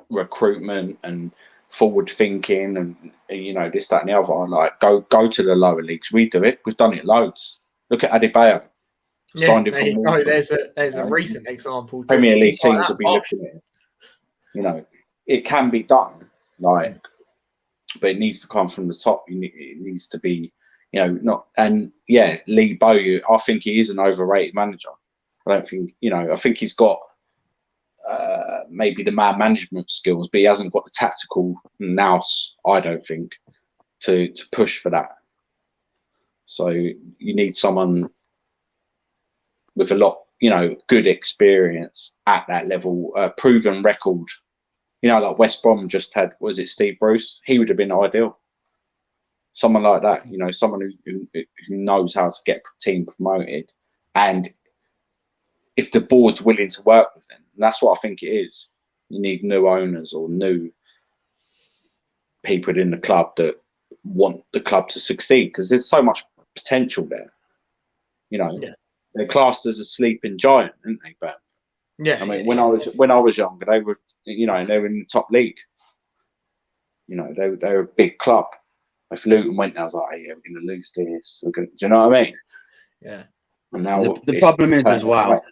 recruitment and forward thinking, and this, that, and the other. Like go to the lower leagues. We do it. We've done it loads. Look at Adebayo. Signed him from there's a recent example. Premier League teams will be looking at it. It can be done. Like. But it needs to come from the top. It needs to be, not. And Lee Bowyer, I think he is an overrated manager. I don't think, I think he's got maybe the man management skills, but he hasn't got the tactical nous, I don't think, to push for that. So you need someone with a lot, good experience at that level, proven record. Like West Brom just had, was it Steve Bruce? He would have been ideal. Someone like that, someone who knows how to get a team promoted. And if the board's willing to work with them, that's what I think it is. You need new owners or new people in the club that want the club to succeed because there's so much potential there. They're classed as a sleeping giant, aren't they, Ben? Yeah. I mean, when I was younger, they were, they were in the top league. They were a big club. If Luton went, I was like, hey, we're going to lose this. Do you know what I mean? Yeah. And now the problem is as well.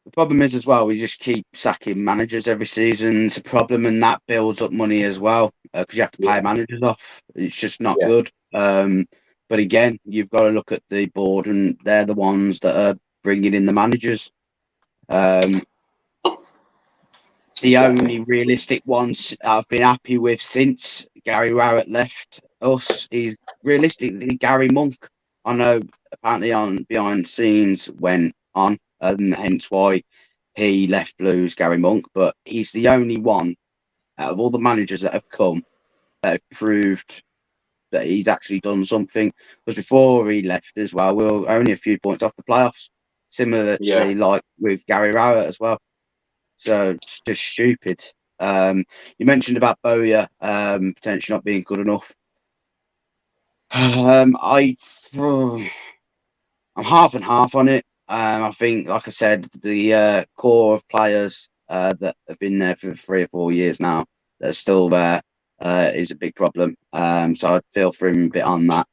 The problem is as well. We just keep sacking managers every season. It's a problem, and that builds up money as well because you have to pay managers off. It's just not good. But again, you've got to look at the board, and they're the ones that are bringing in the managers. The only realistic ones I've been happy with since Gary Rowett left us is realistically Gary Monk. I know apparently on behind the scenes went on, and hence why he left Blues, Gary Monk. But he's the only one out of all the managers that have come that have proved that he's actually done something. Because before he left as well, we were only a few points off the playoffs. Similarly, like with Gary Rowett as well. So it's just stupid. You mentioned about Bowyer potentially not being good enough. I'm half and half on it. I think, like I said, the core of players that have been there for 3 or 4 years now that are still there is a big problem. So I'd feel for him a bit on that.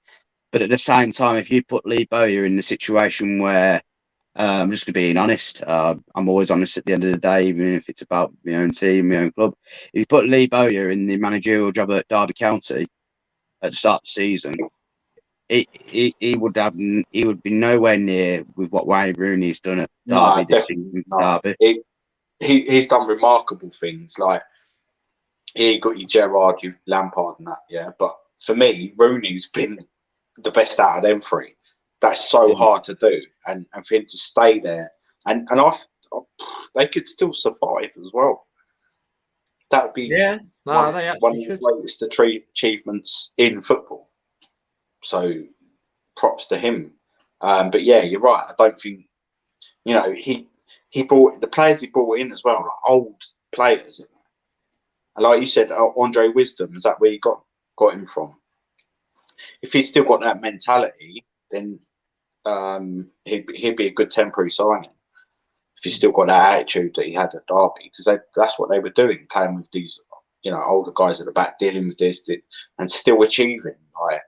But at the same time, if you put Lee Bowyer in the situation where I'm just being honest. I'm always honest at the end of the day, even if it's about my own team, my own club. If you put Lee Bowyer in the managerial job at Derby County at the start of the season, he would be nowhere near with what Wayne Rooney's done at Derby this season. Derby. He's done remarkable things. Like you got your Gerrard, your Lampard, and that. Yeah, but for me, Rooney's been the best out of them three. That's so hard to do, and for him to stay there, and they could still survive as well. That would be one of the greatest achievements in football. So props to him. But yeah, you're right. I don't think he brought the players he brought in as well, like old players. And like you said, Andre Wisdom, is that where you got him from? If he's still got that mentality, then he'd be a good temporary signing. If he's still got that attitude that he had at Derby, because that's what they were doing, playing with these older guys at the back, dealing with this and still achieving. Like,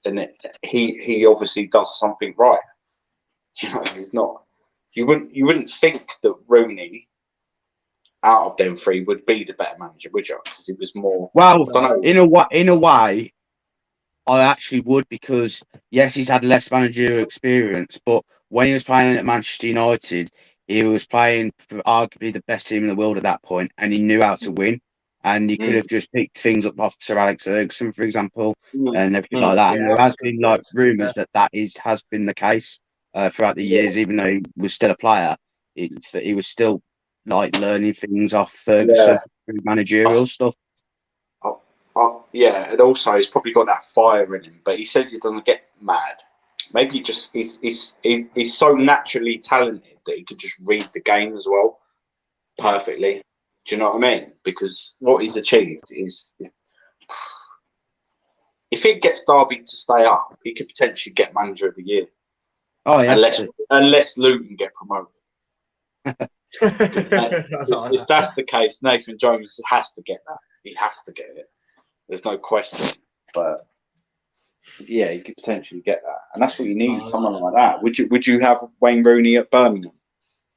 and he obviously does something right. He's not. You wouldn't think that Rooney, out of them three, would be the better manager, would you? Because he was more. Well, in a way, I actually would, because yes, he's had less managerial experience, but when he was playing at Manchester United, he was playing for arguably the best team in the world at that point, and he knew how to win. And he could have just picked things up off Sir Alex Ferguson, for example, and everything like that. And there has been rumours that has been the case throughout the years, even though he was still a player. He was still learning things off Ferguson through managerial stuff. And also he's probably got that fire in him, but he says he doesn't get mad. Maybe he's so naturally talented that he could just read the game as well perfectly. Do you know what I mean? Because what he's achieved is, if he gets Derby to stay up, he could potentially get manager of the year. Oh yeah, unless Luton get promoted. If that's the case, Nathan Jones has to get that. He has to get it. There's no question. But yeah, you could potentially get that, and that's what you need. Someone like that. Would you have Wayne Rooney at Birmingham?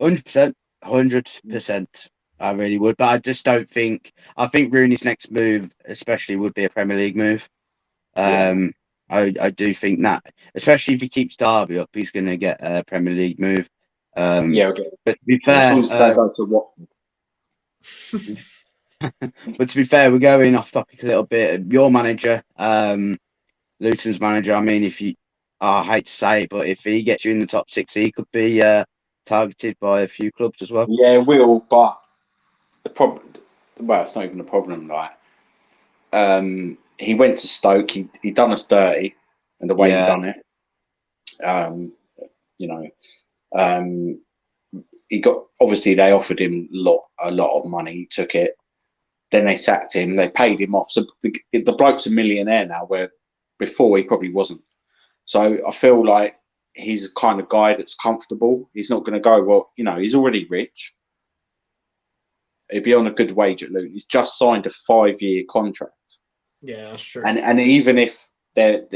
100%. I really would, but I just don't think. I think Rooney's next move, especially, would be a Premier League move. I do think that, especially if he keeps Derby up, he's going to get a Premier League move. But to be fair, but to be fair, we're going off topic a little bit. Your manager, Luton's manager. I mean, I hate to say it, but if he gets you in the top 6, he could be targeted by a few clubs as well. Yeah, will, but the problem. Well, it's not even a problem. Like, he went to Stoke. He done us dirty, and the way he done it. He got, obviously they offered him a lot of money. He took it. Then they sacked him. They paid him off. So the bloke's a millionaire now, where before he probably wasn't. So I feel like he's a kind of guy that's comfortable. He's not going to go, well, he's already rich. He'd be on a good wage at Luton. He's just signed a 5-year contract. Yeah, that's true. And even if there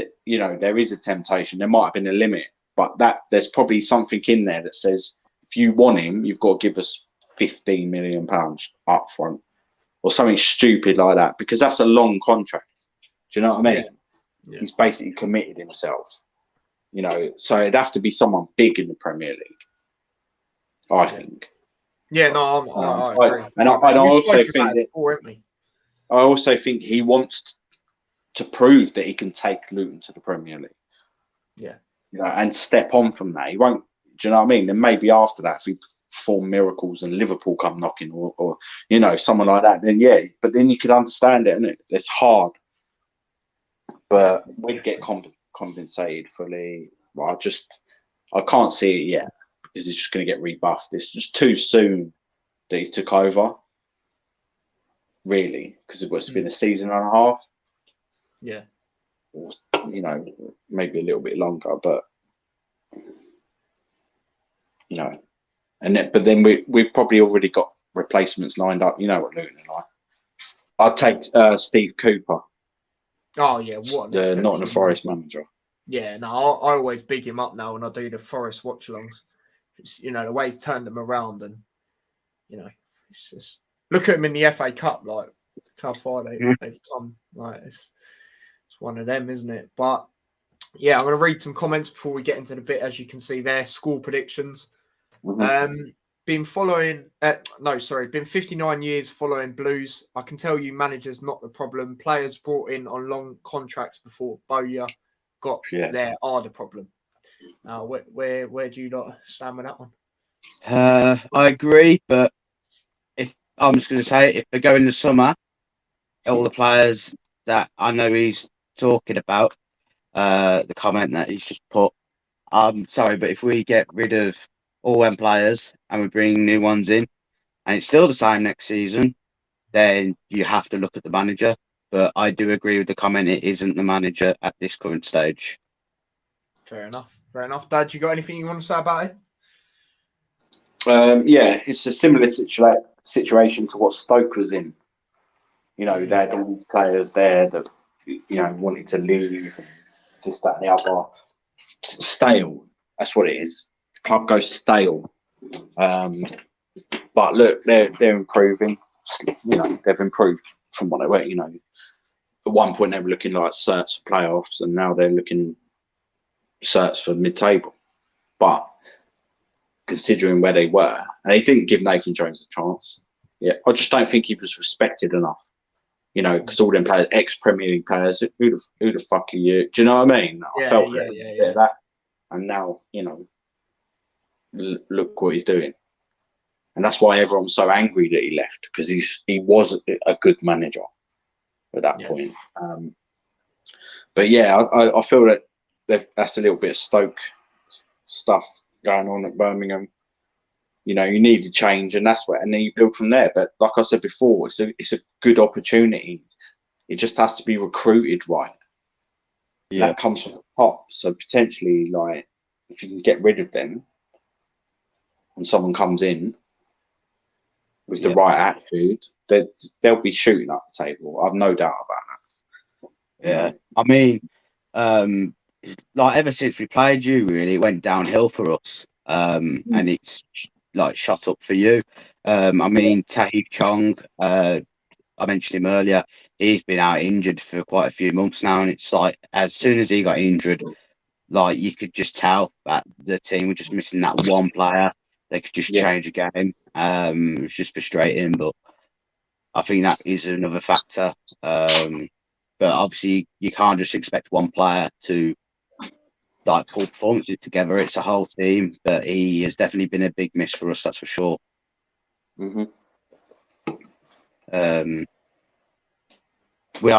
is a temptation, there might have been a limit, but there's probably something in there that says, if you want him, you've got to give us £15 million up front, or something stupid like that, because that's a long contract. Do you know what I mean? Yeah. He's basically committed himself. So it'd have to be someone big in the Premier League, I think. Yeah, no, I agree. And I also think he wants to prove that he can take Luton to the Premier League. Yeah. And step on from that. He won't. Do you know what I mean? And maybe after that, if he perform miracles and Liverpool come knocking, or someone like that, then yeah. But then you could understand it, and it's hard. But we'd get compensated fully. Well, I can't see it yet, because he's just going to get rebuffed. It's just too soon that he took over, really, because it was been a season and a half. Yeah. Maybe a little bit longer, but but then we've probably already got replacements lined up. You know what Luton are like. I'd take Steve Cooper. Oh yeah, what the Nottingham Forest manager. Yeah, no, I always big him up now when I do the Forest watch-alongs. The way he's turned them around, and it's just look at him in the FA Cup, like how far they've come. Like it's one of them, isn't it? But yeah, I'm going to read some comments before we get into the bit. As you can see there, score predictions. Mm-hmm. been 59 years following Blues. I can tell you managers not the problem. Players brought in on long contracts before Bowyer got there are the problem. Where do you not stand with that one? I agree, but if I'm just going to say, if they go in the summer, all the players that I know he's talking about, the comment that he's just put, I'm sorry, but if we get rid of all them players and we bring new ones in, and it's still the same next season, then you have to look at the manager. But I do agree with the comment, it isn't the manager at this current stage. Fair enough. Dad, you got anything you want to say about it? Yeah, it's a similar situation to what Stoke was in. You know, they had all these players there that, you know, wanted to leave, and just that and the other. Stale. That's what it is. The club goes stale. But look, they're improving. You know, they've improved from what they were. You know, at one point they were looking like certs for playoffs, and now they're looking certs for mid-table. But considering where they were, and they didn't give Nathan Jones a chance. Yeah, I just don't think he was respected enough. You know, because all them players, ex-Premier League players, who the fuck are you? Do you know what I mean? I felt a bit of that, and now, you know, look what he's doing, and that's why everyone's so angry that he left, because he was a good manager at that point. But yeah, I feel that that's a little bit of Stoke stuff going on at Birmingham. You know, you need to change, and that's where, and then you build from there. But like I said before, it's a good opportunity. It just has to be recruited right. Yeah. That comes from the top. So potentially, like, if you can get rid of them, and someone comes in with the right attitude, they'll be shooting up the table. I've no doubt about that. Yeah, I mean, like ever since we played you, really, it went downhill for us. And it's like shot up for you. I mean, Tahib Chong, I mentioned him earlier. He's been out injured for quite a few months now, and it's like as soon as he got injured, like you could just tell that the team were just missing that one player. They could just change a game. It was just frustrating, but I think that is another factor. But obviously, you can't just expect one player to like pull performances together. It's a whole team, but he has definitely been a big miss for us. That's for sure. I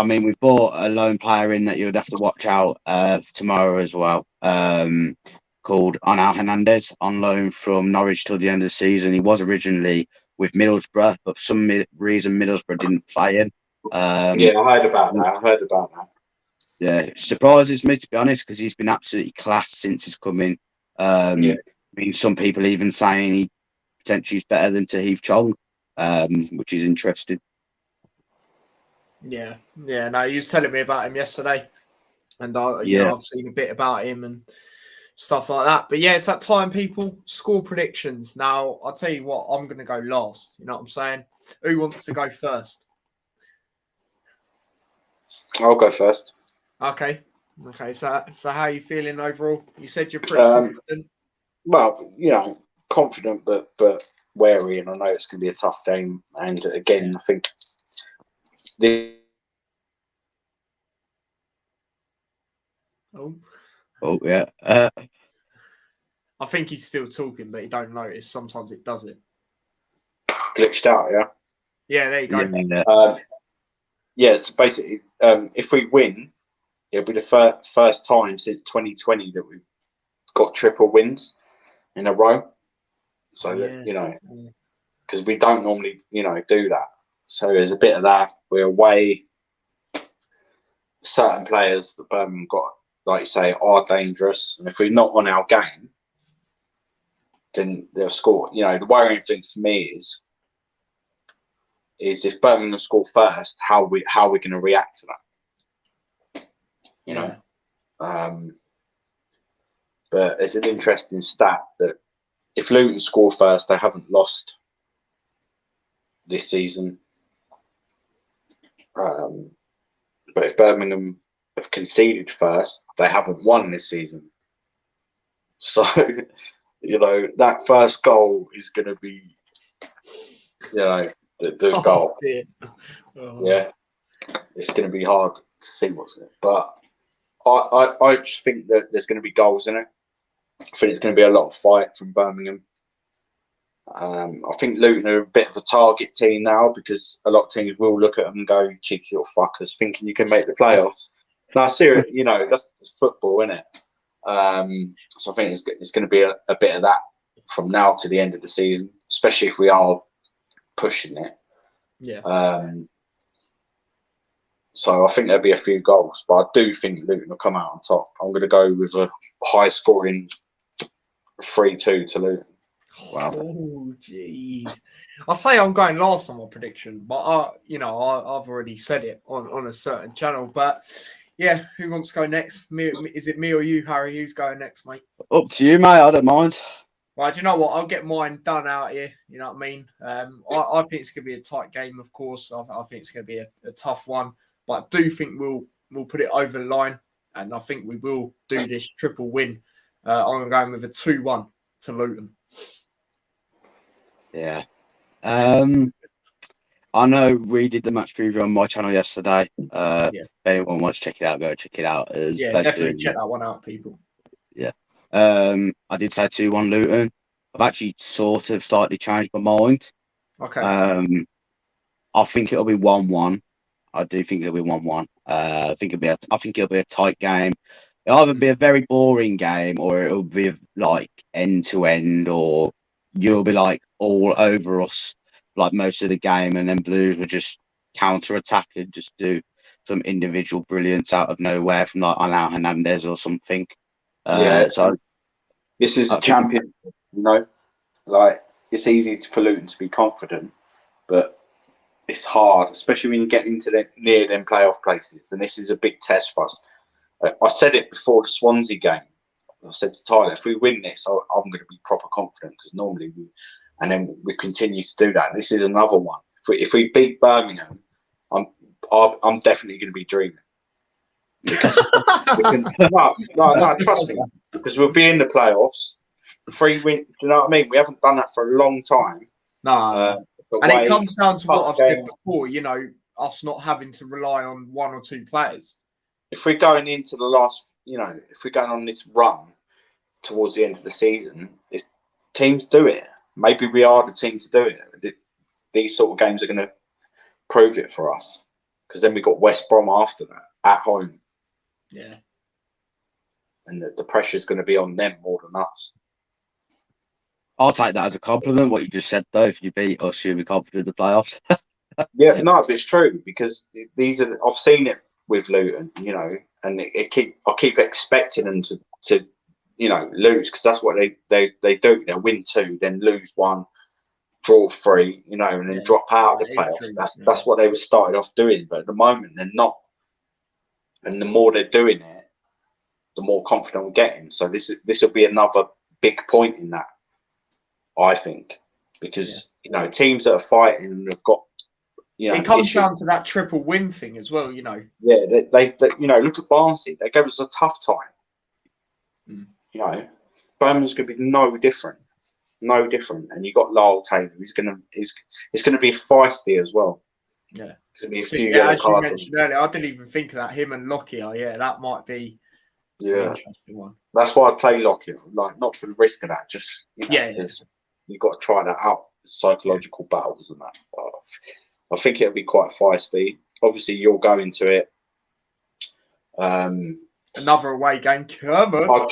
mean, we bought a lone player in that you'd have to watch out tomorrow as well. Called Onal Hernandez, on loan from Norwich till the end of the season. He was originally with Middlesbrough, but for some reason Middlesbrough didn't play him. Yeah, I heard about that. Yeah, it surprises me, to be honest, because he's been absolutely class since he's come in. I mean, some people even saying he potentially is better than Tahib Chong, which is interesting. Yeah. No, he was telling me about him yesterday, and you know, I've seen a bit about him and stuff like that. But yeah, it's that time, people. Score predictions. Now, I'll tell you what, I'm going to go last. You know what I'm saying? Who wants to go first? I'll go first. Okay. So how are you feeling overall? You said you're pretty confident. Well, you know, confident, but wary, and I know it's going to be a tough game. And again, I think Oh yeah. I think he's still talking, but he don't notice. Sometimes it does it. Glitched out, yeah. Yeah, there you go. So basically, if we win, it'll be the first time since 2020 that we've got triple wins in a row. So that, you know, because we don't normally, you know, do that. So there's a bit of that. We're away. Certain players that Birmingham got, like you say, are dangerous, and if we're not on our game, then they'll score. You know, the worrying thing for me is if Birmingham score first, how we going to react to that? You know, but it's an interesting stat that if Luton score first, they haven't lost this season. But if Birmingham have conceded first, they haven't won this season. So you know, that first goal is going to be, you know, the goal. Dear. Oh. Yeah, it's going to be hard to see what's in it. But I just think that there's going to be goals in it. I think it's going to be a lot of fight from Birmingham. I think Luton are a bit of a target team now because a lot of teams will look at them and go, cheeky little fuckers, thinking you can make the playoffs. Now, seriously, you know, that's football, isn't it? So I think it's going to be a bit of that from now to the end of the season, especially if we are pushing it. Yeah. So I think there'll be a few goals, but I do think Luton will come out on top. I'm going to go with a high-scoring 3-2 to Luton. Wow. Oh, jeez. I'll say I'm going last on my prediction, but I've already said it on a certain channel. But yeah, who wants to go next? Is it me or you, Harry? Who's going next, mate? Up to you, mate. I don't mind. Right, do you know what? I'll get mine done out here. You know what I mean? I think it's going to be a tight game, of course. I think it's going to be a tough one, but I do think we'll put it over the line, and I think we will do this triple win. I'm going with a 2-1 to Luton. Yeah. I know we did the match preview on my channel yesterday. If anyone wants to check it out, go check it out. Definitely check that one out, people. Yeah. I did say 2-1 Luton. I've actually sort of slightly changed my mind. Okay. I think it'll be 1-1. I do think it'll be 1-1. I think it'll be a tight game. It'll either be a very boring game or it'll be like end to end, or you'll be like all over us like most of the game, and then Blues will just counter attack and just do some individual brilliance out of nowhere from like Anel Hernandez or something. So this is a champion, you know, like it's easy for Luton to be confident, but it's hard, especially when you get into near them playoff places. And this is a big test for us. I said it before the Swansea game. I said to Tyler, if we win this, I'm going to be proper confident, because normally and then we continue to do that. This is another one. If we beat Birmingham, I'm definitely going to be dreaming. No, trust me, because we'll be in the playoffs. 3 win. Do you know what I mean? We haven't done that for a long time. No, and it comes down to what I've said before. You know, us not having to rely on 1 or 2 players. If we're going into the last, you know, if we're going on this run towards the end of the season, teams do it. Maybe we are the team to do it. These sort of games are going to prove it for us, because then we got West Brom after that at home. Yeah. And the pressure is going to be on them more than us. I'll take that as a compliment, what you just said, though. If you beat us, you'll be confident in the playoffs. Yeah, no, but it's true, because I've seen it with Luton, you know, and I keep expecting them to you know, lose, because that's what they do. They'll win 2, then lose 1, draw 3, you know, and then drop out of the playoffs. That's what they were started off doing, but at the moment they're not. And the more they're doing it, the more confident we're getting. So this will be another big point in that, I think, because you know, teams that are fighting and have got, you know, it comes down to that triple win thing as well, you know. Yeah, they you know, look at Barnsley. They gave us a tough time. You know, Birmingham's going to be no different, and you got Lyle Taylor. He's going to be feisty as well. Yeah, there's going to be a few yellow cards. As you mentioned earlier, I didn't even think of that. Him and Lockyer, that might be an interesting one. That's why I play Lockyer, like not for the risk of that, just because you've got to try that out, psychological battles and that. But I think it'll be quite feisty. Obviously, you'll go into it. Another away game, come on.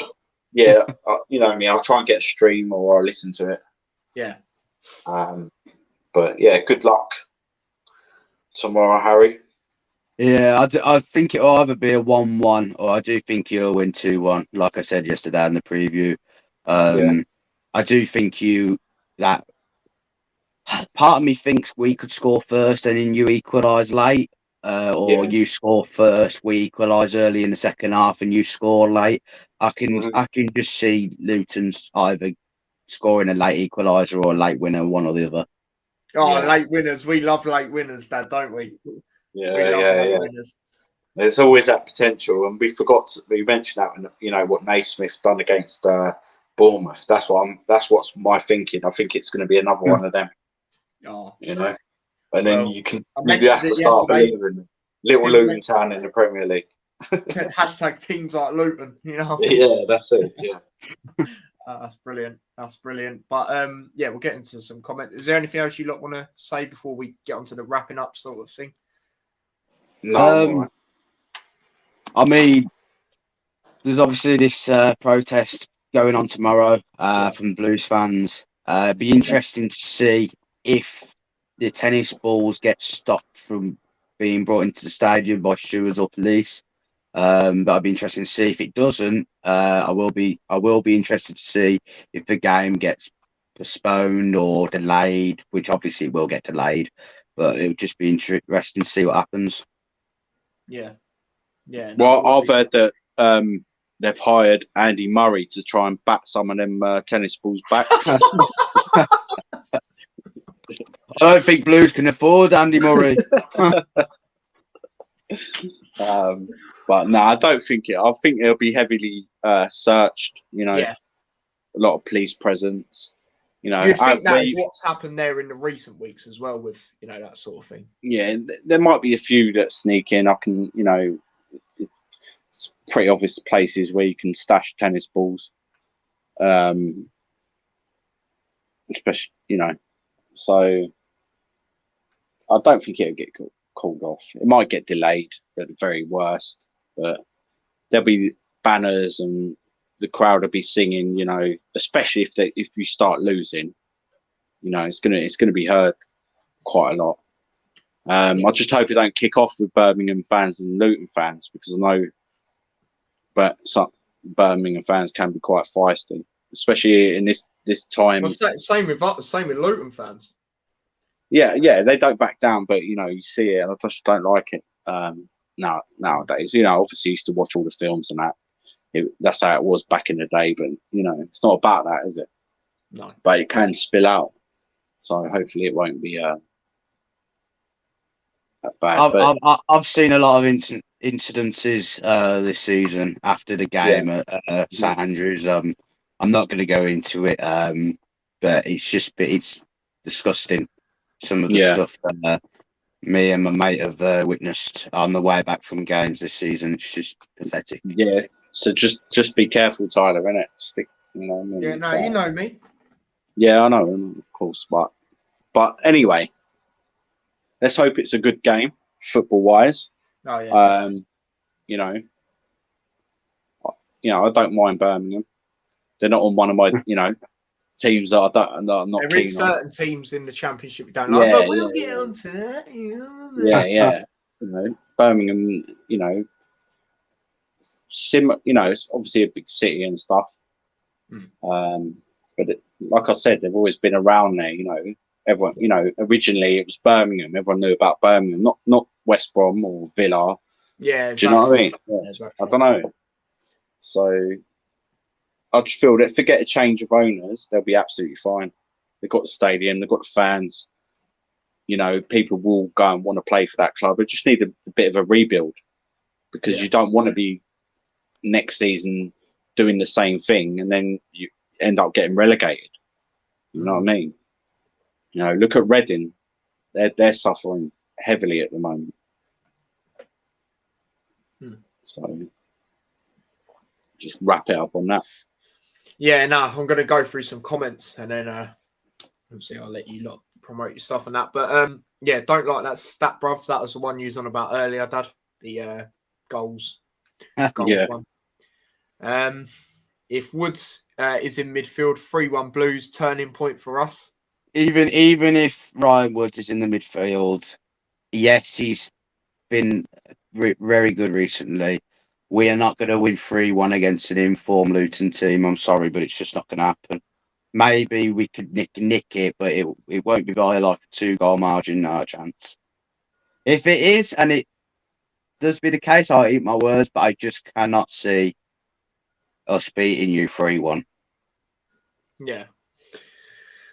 You know me. I'll try and get a stream or I'll listen to it. Yeah. But yeah, good luck tomorrow, Harry. Yeah, I think it'll either be a 1-1 or I do think you'll win 2-1. Like I said yesterday in the preview, I do think that part of me thinks we could score first and then you equalise late. You score first, we equalise early in the second half, and you score late. I can just see Luton's either scoring a late equaliser or a late winner, one or the other. Late winners. We love late winners, Dad, don't we? Yeah. There's always that potential, and we mentioned that when, you know, what Naismith done against Bournemouth. That's what's my thinking. I think it's going to be another one of them. Oh, You know, and then you have mentioned to it start yesterday. believing little Luton Town in the Premier League. Hashtag teams like Luton. You know. Yeah, that's it. Yeah. That's brilliant. That's brilliant. But yeah, we'll get into some comments. Is there anything else you lot want to say before we get onto the wrapping up sort of thing? No. I mean, there's obviously this protest going on tomorrow from Blues fans. It'd be interesting to see if the tennis balls get stopped from being brought into the stadium by stewards or police. But I'd be interested to see if it doesn't. I will be interested to see if the game gets postponed or delayed, which obviously will get delayed. But it would just be interesting to see what happens. Yeah. Yeah. Well, I've heard that they've hired Andy Murray to try and bat some of them tennis balls back. I don't think Blues can afford Andy Murray. But no, I don't think it. I think it'll be heavily searched. You know, a lot of police presence. You know, you'd think that is what's happened there in the recent weeks as well, with that sort of thing. Yeah, there might be a few that sneak in. I can, it's pretty obvious places where you can stash tennis balls. Especially, so I don't think it'll get called off. It might get delayed at the very worst, but there'll be banners and the crowd will be singing. Especially if you start losing, it's gonna be heard quite a lot. I just hope it don't kick off with Birmingham fans and Luton fans, because I know, but some Birmingham fans can be quite feisty, especially in this time. Well, same with Luton fans. Yeah, they don't back down, but you see it, and I just don't like it. Nowadays, obviously, I used to watch all the films and that. That's how it was back in the day, but it's not about that, is it? No. But it can spill out, so hopefully it won't be that bad. I've seen a lot of incidences this season after the game at St Andrews. I'm not going to go into it, but it's disgusting. Some of the stuff that me and my mate have witnessed on the way back from games this season. It's just pathetic. Yeah, so just be careful, Tyler, innit? Yeah, no, you know me. Yeah, I know, of course, but anyway, let's hope it's a good game, football-wise. Oh yeah. I don't mind Birmingham. They're not on one of my, teams that I'm not there keen is certain teams in the Championship we don't like, but we'll get onto that. Yeah. Birmingham, it's obviously a big city and stuff. But like I said, they've always been around there. Everyone, originally it was Birmingham. Everyone knew about Birmingham, not West Brom or Villa. Yeah, exactly. Do you know what I mean? Yeah, exactly. I don't know. So I just feel that if they get a change of owners, they'll be absolutely fine. They've got the stadium, they've got the fans. People will go and want to play for that club. They just need a bit of a rebuild, because you don't want to be next season doing the same thing and then you end up getting relegated. You know what I mean? Look at Reading. They're suffering heavily at the moment. So just wrap it up on that. Yeah, no, I'm going to go through some comments and then obviously I'll let you lot promote your stuff and that. But yeah, don't like that stat, bruv. That was the one you was on about earlier, Dad. The goals one. If Woods is in midfield, 3-1 Blues, turning point for us. Even if Ryan Woods is in the midfield, yes, he's been very good recently. We are not going to win 3-1 against an informed Luton team. I'm sorry, but it's just not going to happen. Maybe we could nick it, but it won't be by like a 2-goal margin, no chance. If it is, and it does be the case, I'll eat my words, but I just cannot see us beating you 3-1. Yeah.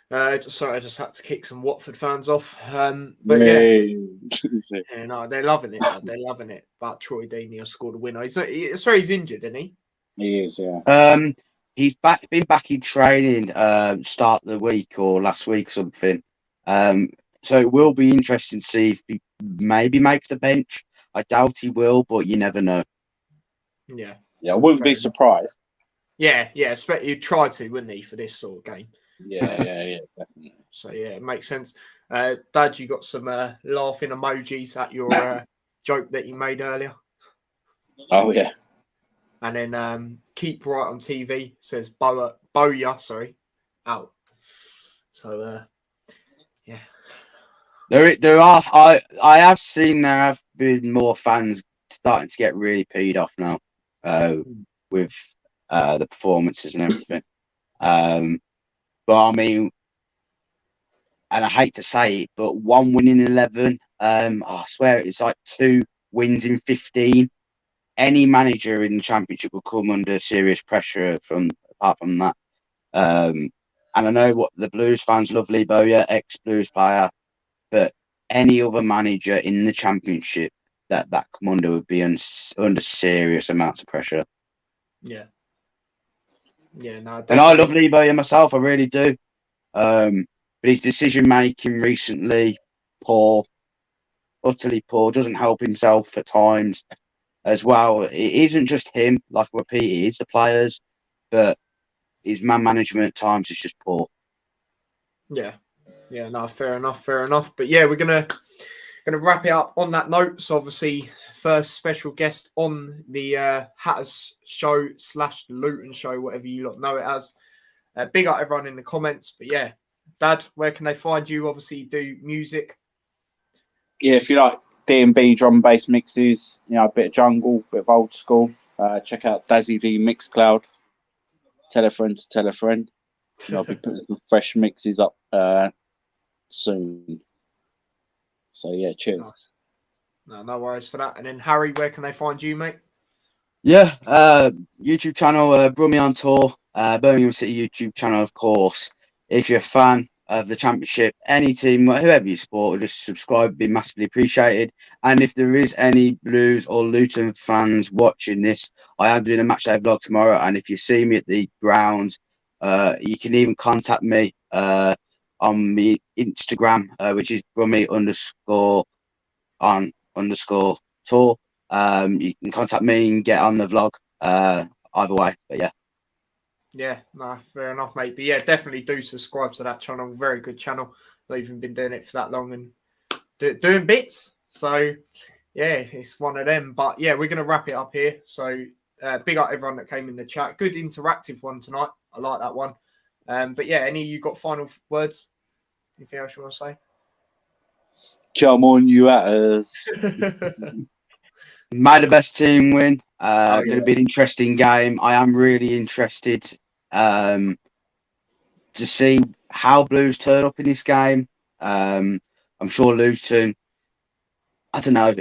Sorry, I just had to kick some Watford fans off. But no, they're loving it. They're loving it. But Troy Deeney has scored a winner. He's injured, isn't he? He is, yeah. he's been back in training start of the week or last week or something. So it will be interesting to see if he maybe makes the bench. I doubt he will, but you never know. Yeah. Yeah, I wouldn't be surprised. Yeah, you'd try to, wouldn't he, for this sort of game? Yeah, definitely. So yeah, it makes sense. Dad, you got some laughing emojis at your joke that you made earlier. Oh yeah. And then keep right on TV says Boya, sorry, out. So yeah. There are I have seen there have been more fans starting to get really peed off now with the performances and everything. But I mean, and I hate to say it, but 1 win in 11. I swear it's like 2 wins in 15. Any manager in the championship will come under serious pressure apart from that. And I know what the Blues fans love Lee Bowyer, ex-Blues player, but any other manager in the championship that come under would be under serious amounts of pressure. Yeah. Yeah, no, definitely. And I love Lee Bowyer myself, I really do. But his decision making recently, poor, utterly poor, doesn't help himself at times as well. It isn't just him, like I repeat, it is the players, but his man management at times is just poor. Yeah, no, fair enough. But yeah, we're gonna wrap it up on that note. So obviously, first special guest on the Hatters show / the Luton show, whatever you lot know it as. Big up everyone in the comments. But yeah, Dad, where can they find you? Obviously, you do music. Yeah, if you like D&B drum and bass mixes, a bit of jungle, a bit of old school, check out Dazzy D Mixcloud. Tell a friend to tell a friend. I'll be putting some fresh mixes up soon. So yeah, cheers. Nice. No worries for that. And then Harry, where can they find you, mate? Yeah, YouTube channel, Brummie on Tour, Birmingham City YouTube channel, of course. If you're a fan of the championship, any team, whoever you support, just subscribe, would be massively appreciated. And if there is any Blues or Luton fans watching this, I am doing a matchday vlog tomorrow. And if you see me at the ground, you can even contact me on my Instagram, which is Brummie_on_tour. You can contact me and get on the vlog either way, but yeah. Yeah, no, fair enough, mate. But yeah, definitely do subscribe to that channel. Very good channel. I've even been doing it for that long and doing bits. So yeah, it's one of them. But yeah, we're going to wrap it up here. So big up everyone that came in the chat. Good interactive one tonight. I like that one. But yeah, any of you got final words? Anything else you want to say? Come on, you Hatters. May the best team win. Going to be an interesting game. I am really interested to see how Blues turn up in this game. I'm sure Luton, I don't know,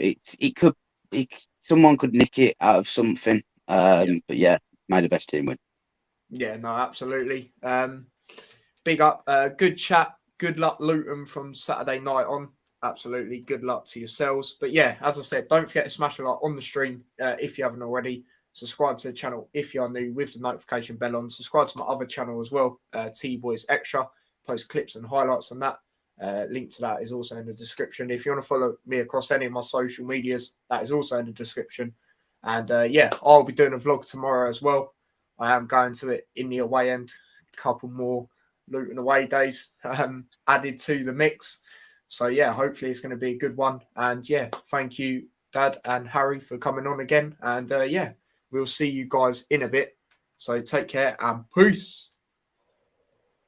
someone could nick it out of something. But yeah, may the best team win. Yeah, no, absolutely. Big up, good chat. Good luck, Luton, from Saturday night on. Absolutely. Good luck to yourselves. But yeah, as I said, don't forget to smash a like on the stream if you haven't already. Subscribe to the channel if you are new with the notification bell on. Subscribe to my other channel as well, T-Boys Extra. Post clips and highlights on that. Link to that is also in the description. If you want to follow me across any of my social medias, that is also in the description. And yeah, I'll be doing a vlog tomorrow as well. I am going to it in the away end. A couple more Luton away days added to the mix. So, yeah, hopefully it's going to be a good one. And, yeah, thank you, Dad and Harry, for coming on again. And, yeah, we'll see you guys in a bit. So take care and peace.